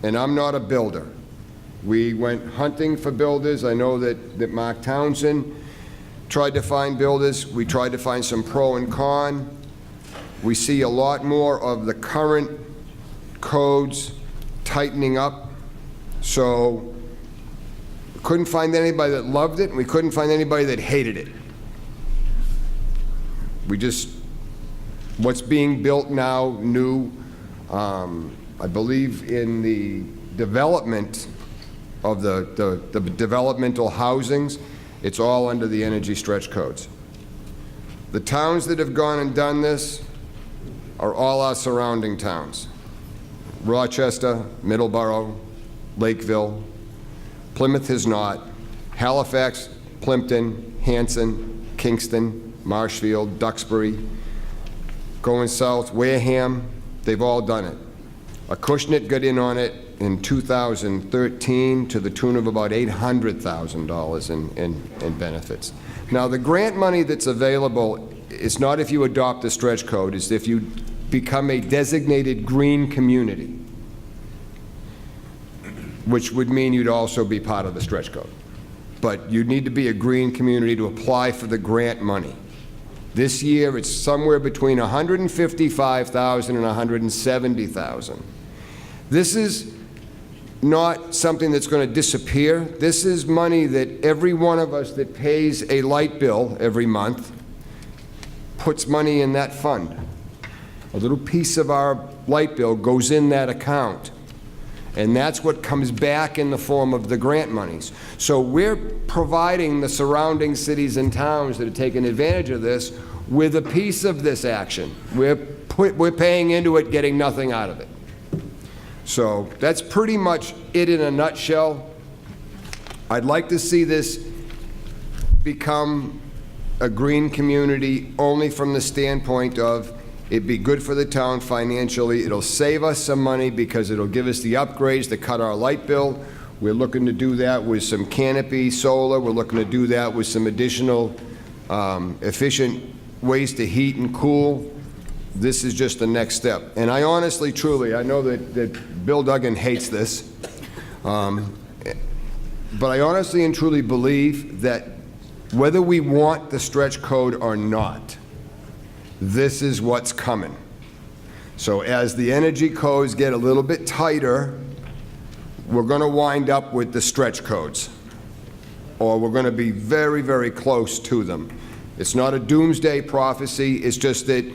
and I'm not a builder, we went hunting for builders. I know that Mark Townsend tried to find builders. We tried to find some pro and con. We see a lot more of the current codes tightening up. So we couldn't find anybody that loved it, and we couldn't find anybody that hated it. We just, what's being built now, new, I believe in the development of the developmental housings, it's all under the energy stretch codes. The towns that have gone and done this are all our surrounding towns. Rochester, Middleborough, Lakeville. Plymouth has not. Halifax, Plimpton, Hanson, Kingston, Marshfield, Duxbury. Going south, Wareham, they've all done it. Acushnet got in on it in 2013 to the tune of about $800,000 in benefits. Now, the grant money that's available, it's not if you adopt the stretch code, it's if you become a designated green community, which would mean you'd also be part of the stretch code. But you need to be a green community to apply for the grant money. This year, it's somewhere between $155,000 and $170,000. This is not something that's going to disappear. This is money that every one of us that pays a light bill every month puts money in that fund. A little piece of our light bill goes in that account. And that's what comes back in the form of the grant monies. So we're providing the surrounding cities and towns that are taking advantage of this with a piece of this action. We're paying into it, getting nothing out of it. So that's pretty much it in a nutshell. I'd like to see this become a green community only from the standpoint of it'd be good for the town financially. It'll save us some money because it'll give us the upgrades to cut our light bill. We're looking to do that with some canopy solar. We're looking to do that with some additional efficient ways to heat and cool. This is just the next step. And I honestly, truly, I know that Bill Duggan hates this, but I honestly and truly believe that whether we want the stretch code or not, this is what's coming. So as the energy codes get a little bit tighter, we're going to wind up with the stretch codes, or we're going to be very, very close to them. It's not a doomsday prophecy. It's just that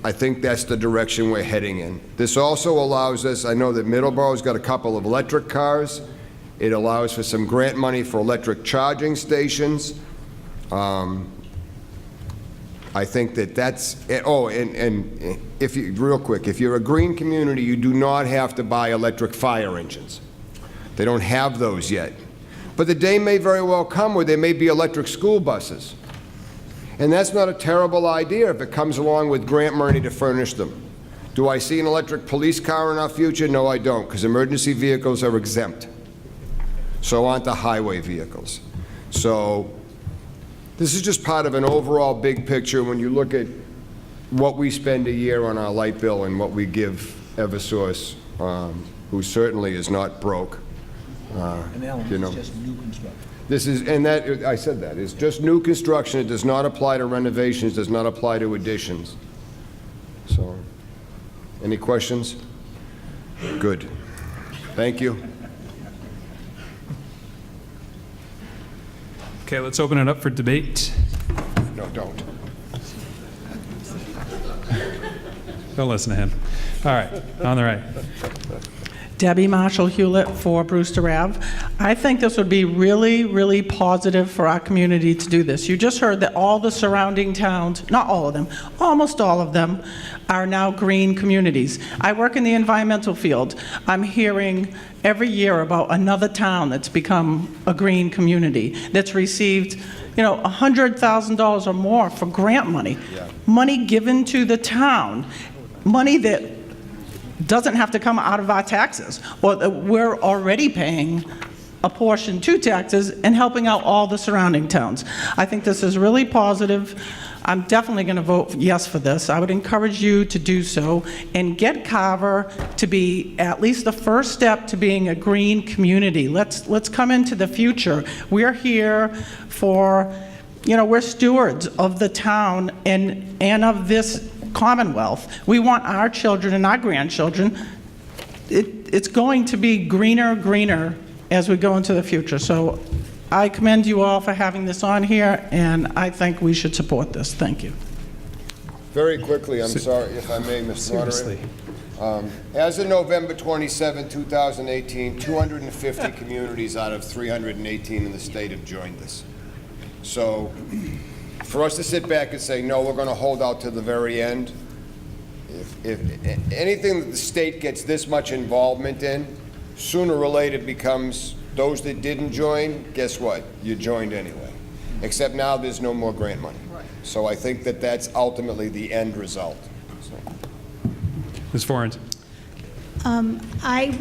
I think that's the direction we're heading in. This also allows us, I know that Middleborough's got a couple of electric cars. It allows for some grant money for electric charging stations. I think that that's, oh, and if you, real quick, if you're a green community, you do not have to buy electric fire engines. They don't have those yet. But the day may very well come where there may be electric school buses. And that's not a terrible idea if it comes along with grant money to furnish them. Do I see an electric police car in our future? No, I don't, because emergency vehicles are exempt. So aren't the highway vehicles. So this is just part of an overall big picture when you look at what we spend a year on our light bill and what we give Eversource, who certainly is not broke. And Ellen, you know. it's just new construction. This is, and that, I said that, it's just new construction. It does not apply to renovations, does not apply to additions. So, any questions? Good. Thank you. Okay, let's open it up for debate. No, don't. Don't listen to him. All right, on the right. Debbie Marshall-Hewlett for Brewster Ave. I think this would be really, really positive for our community to do this. You just heard that all the surrounding towns, not all of them, almost all of them, are now green communities. I work in the environmental field. I'm hearing every year about another town that's become a green community, that's received, you know, $100,000 or more for grant money. Money given to the town, money that doesn't have to come out of our taxes, or that we're already paying a portion to taxes and helping out all the surrounding towns. I think this is really positive. I'm definitely going to vote yes for this. I would encourage you to do so and get Carver to be at least the first step to being a green community. Let's come into the future. We're here for, you know, we're stewards of the town and of this Commonwealth. We want our children and our grandchildren. It's going to be greener as we go into the future. So I commend you all for having this on here, and I think we should support this. Thank you. Very quickly, I'm sorry if I may, Mr. Moderator. As of November 27, 2018, 250 communities out of 318 in the state have joined us. So for us to sit back and say, no, we're going to hold out to the very end, if anything that the state gets this much involvement in, sooner or later becomes those that didn't join, guess what? You joined anyway. Except now there's no more grant money. So I think that that's ultimately the end result. So. Ms. Forens. I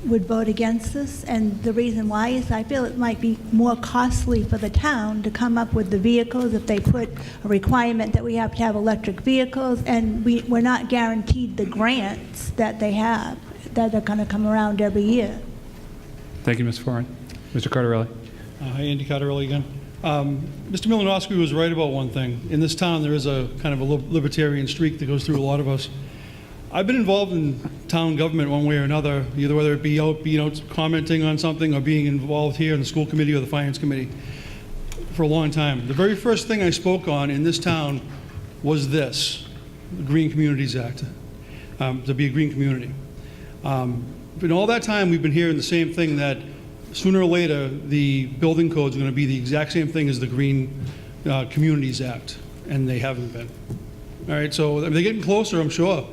would vote against this, and the reason why is I feel it might be more costly for the town to come up with the vehicles if they put a requirement that we have to have electric vehicles, and we're not guaranteed the grants that they have that are going to come around every year. Thank you, Ms. Foran. Mr. Cardarelli. Hi, Andy Cardarelli again. Mr. Milanowski was right about one thing. In this town, there is a kind of a libertarian streak that goes through a lot of us. I've been involved in town government one way or another, either whether it be out, commenting on something or being involved here in the school committee or the finance committee for a long time. The very first thing I spoke on in this town was this, the Green Communities Act, to be a green community. In all that time, we've been hearing the same thing, that sooner or later, the building code is going to be the exact same thing as the Green Communities Act, and they haven't been. All right, so they're getting closer, I'm sure.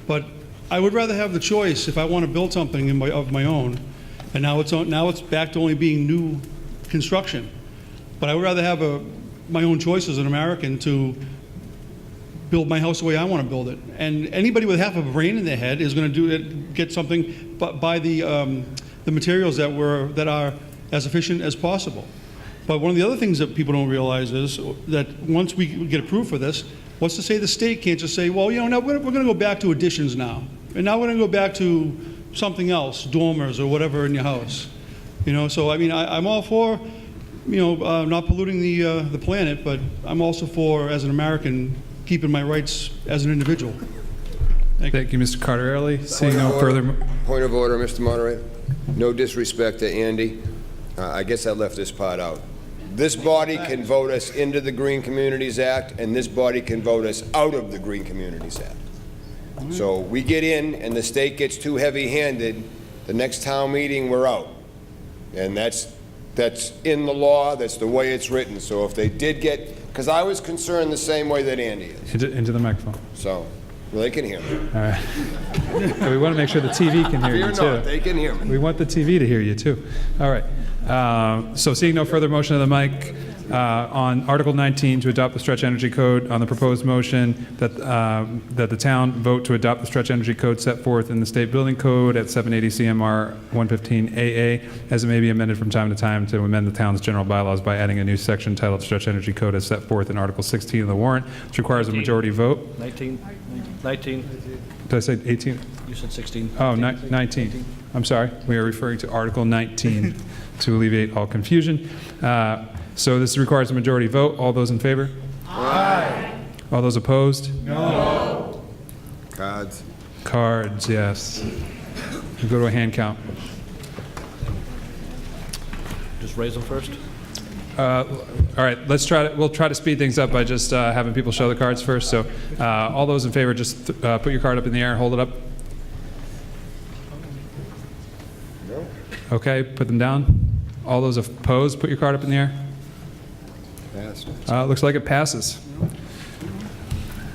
But I would rather have the choice if I want to build something of my own, and now it's back to only being new construction. But I would rather have my own choice as an American to build my house the way I want to build it. And anybody with half a brain in their head is going to do it, get something, but by the materials that are as efficient as possible. But one of the other things that people don't realize is that once we get approved for this, what's to say the state can't just say, well, you know, now we're going to go back to additions now. And now we're going to go back to something else, dormers or whatever in your house. You know, so I mean, I'm all for, you know, not polluting the planet, but I'm also for, as an American, keeping my rights as an individual. Thank you, Mr. Cardarelli. Seeing no further... Point of order, Mr. Moderator. No disrespect to Andy. I guess I left this part out. This body can vote us into the Green Communities Act, and this body can vote us out of the Green Communities Act. So we get in, and the state gets too heavy-handed, the next town meeting, we're out. And that's That's in the law, that's the way it's written. So if they did get, because I was concerned the same way that Andy is. Into the microphone. So, well, they can hear me. All right. And we want to make sure the TV can hear Fear you, too. not, they can hear me. We want the TV to hear you, too. All right. So seeing no further motion of the mic, on Article 19 to adopt the Stretch Energy Code, on the proposed motion that the town vote to adopt the Stretch Energy Code set forth in the State Building Code at 780 CMR 115AA, as it may be amended from time to time to amend the town's general bylaws by adding a new section titled Stretch Energy Code as set forth in Article 16 of the warrant, which requires a majority vote. 19. Did I say 18? You said 16. Oh, 19. I'm sorry. We are referring to Article 19 to alleviate all confusion. So this requires a majority vote. All those in favor? Aye. All those opposed? No. Cards. Cards, yes. We'll go to a hand count. Just raise them first. All right, we'll try to speed things up by just having people show the cards first. So all those in favor, just put your card up in the air and hold it up. No. Okay, put them down. All those opposed, put your card up in the air. Passed. Looks like it passes.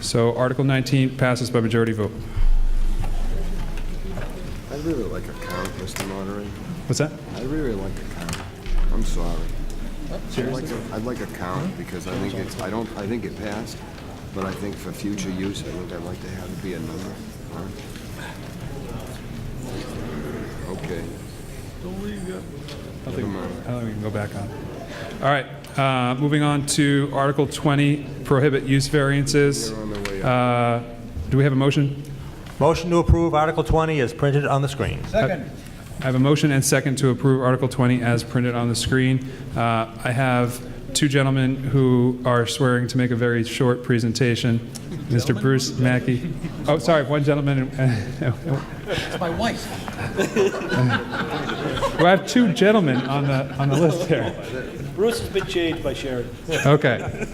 So Article 19 passes by majority vote. I'd really like a count, Mr. Moderator. What's that? I'd really like a count. I'm sorry. I'd like a count because I think I think it passed, but I think for future use, I think I'd like to have it be a number. Huh? Okay. I don't think we can go back on. All right, moving on to Article 20, prohibit use variances. Do we have a motion? Motion to approve Article 20 is printed on the screen. Second. I have a motion and second to approve Article 20 as printed on the screen. I have two gentlemen who are swearing to make a very short presentation. Mr. Bruce Mackey. Oh, sorry, one gentleman. It's my wife. Well, I have two gentlemen on the list here. Bruce has been changed by Sharon. Okay.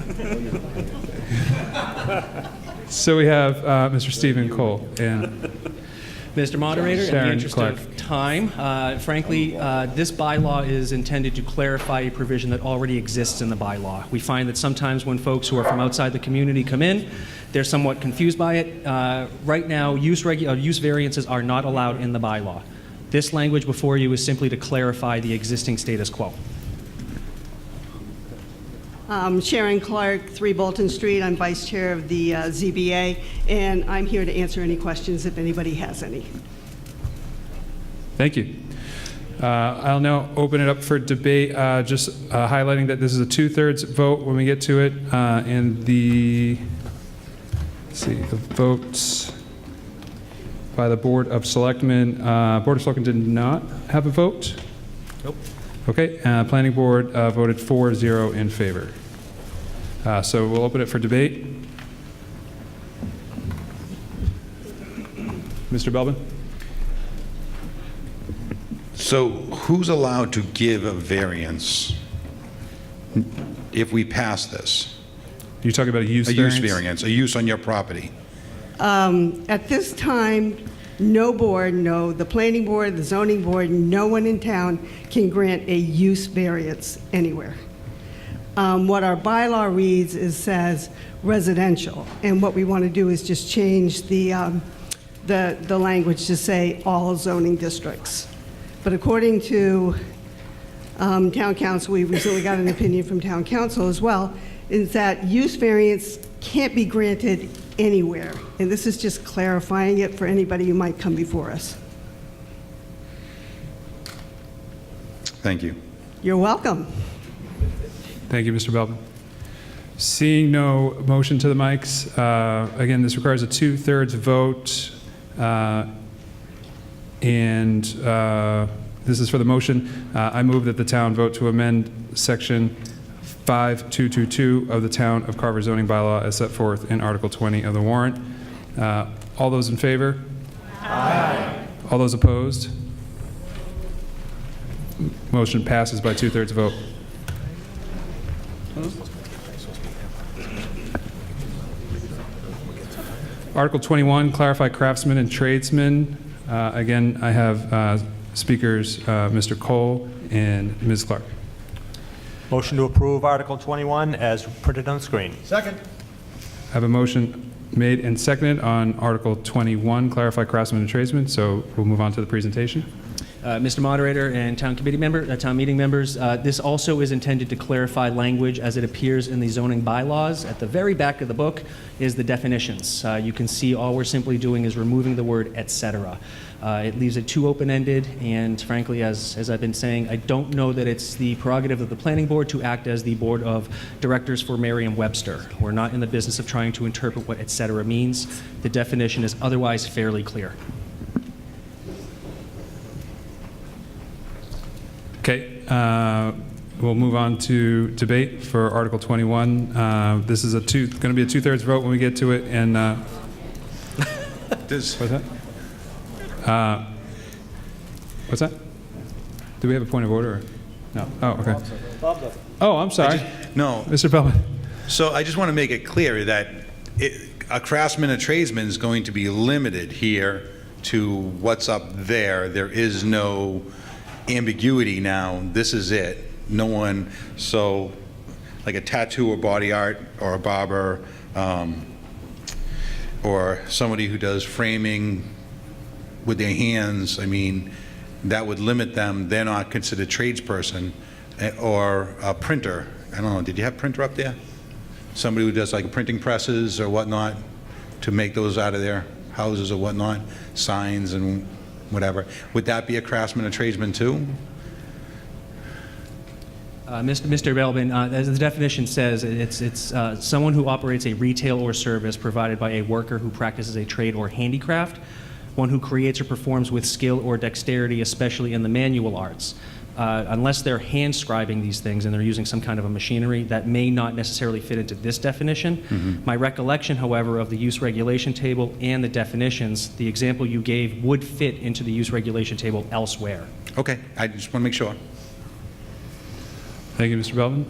So we have Mr. Stephen Cole and Mr. Moderator, in the Sharon interest Clark. of time, frankly, this bylaw is intended to clarify a provision that already exists in the bylaw. We find that sometimes when folks who are from outside the community come in, they're somewhat confused by it. Right now, use variances are not allowed in the bylaw. This language before you is simply to clarify the existing status quo. Sharon Clark, 3 Bolton Street. I'm Vice Chair of the ZBA, and I'm here to answer any questions if anybody has any. Thank you. I'll now open it up for debate, just highlighting that this is a 2/3 vote when we get to it, and the votes by the Board of Selectmen. Board of Selectmen did not have a vote? Nope. Okay, Planning Board voted 4-0 in favor. So we'll open it for debate. Mr. Belbin? So who's allowed to give a variance if we pass this? You're talking about a use variance? variance? A use variance, a use on your property. At this time, no board, no, the planning board, the zoning board, no one in town can grant a use variance anywhere. What our bylaw reads is says residential, and what we want to do is just change the language to say all zoning districts. But according to town council, we recently got an opinion from town council as well, is that use variance can't be granted anywhere. And this is just clarifying it for anybody who might come before us. Thank you. You're welcome. Thank you, Mr. Belbin. Seeing no motion to the mics, again, this requires a 2/3 vote, and this is for the motion. I move that the town vote to amend Section 5222 of the Town of Carver zoning bylaw as set forth in Article 20 of the warrant. All those in favor? Aye. All those opposed? Motion passes by 2/3 vote. Article 21, clarify craftsmen and tradesmen. Again, I have speakers Mr. Cole and Ms. Clark. Motion to approve Article 21 as printed on the screen. Second. I have a motion made and seconded on Article 21, clarify craftsmen and tradesmen, so we'll move on to the presentation. Mr. Moderator and town meeting members, this also is intended to clarify language as it appears in the zoning bylaws. At the very back of the book is the definitions. You can see all we're simply doing is removing the word "et cetera." It leaves it too open-ended, and frankly, as I've been saying, I don't know that it's the prerogative of the planning board to act as the board of directors for Merriam-Webster. We're not in the business of trying to interpret what "et cetera" means. The definition is otherwise fairly clear. Okay, we'll move on to debate for Article 21. This is going to be a two-thirds vote when we get to it, and what's that? What's that? Do we have a point of order? Or? No. Oh, okay. Oh, I'm sorry. No. Mr. Feldman. So I just want to make it clear that a craftsman and tradesman is going to be limited here to what's up there. There is no ambiguity now. This is it. No one, so like a tattoo or body art or a barber or somebody who does framing with their hands, I mean, that would limit them. They're not considered tradesperson. Or a printer. I don't know, did you have printer up there? Somebody who does like printing presses or whatnot to make those out of their houses or whatnot, signs and whatever. Would that be a craftsman or tradesman too? Mr. Belbin, as the definition says, it's someone who operates a retail or service provided by a worker who practices a trade or handicraft, one who creates or performs with skill or dexterity, especially in the manual arts. Unless they're hand scribing these things and they're using some kind of a machinery, that may not necessarily fit into this definition. Mm-hmm. My recollection, however, of the use regulation table and the definitions, the example you gave would fit into the use regulation table elsewhere. Okay, I just want to make sure. Thank you, Mr. Belvin.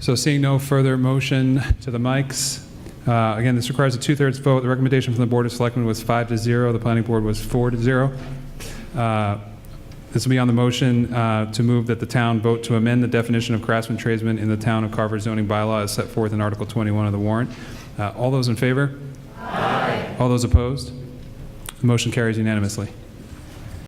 So seeing no further motion to the mics, again, this requires a two-thirds vote. The recommendation from the Board of Selectmen was 5-0. The Planning Board was 4-0. This will be on the motion to move that the town vote to amend the definition of craftsman tradesman in the town of Carver zoning bylaw as set forth in Article 21 of the warrant. All those in favor? Aye. All those opposed? The motion carries unanimously.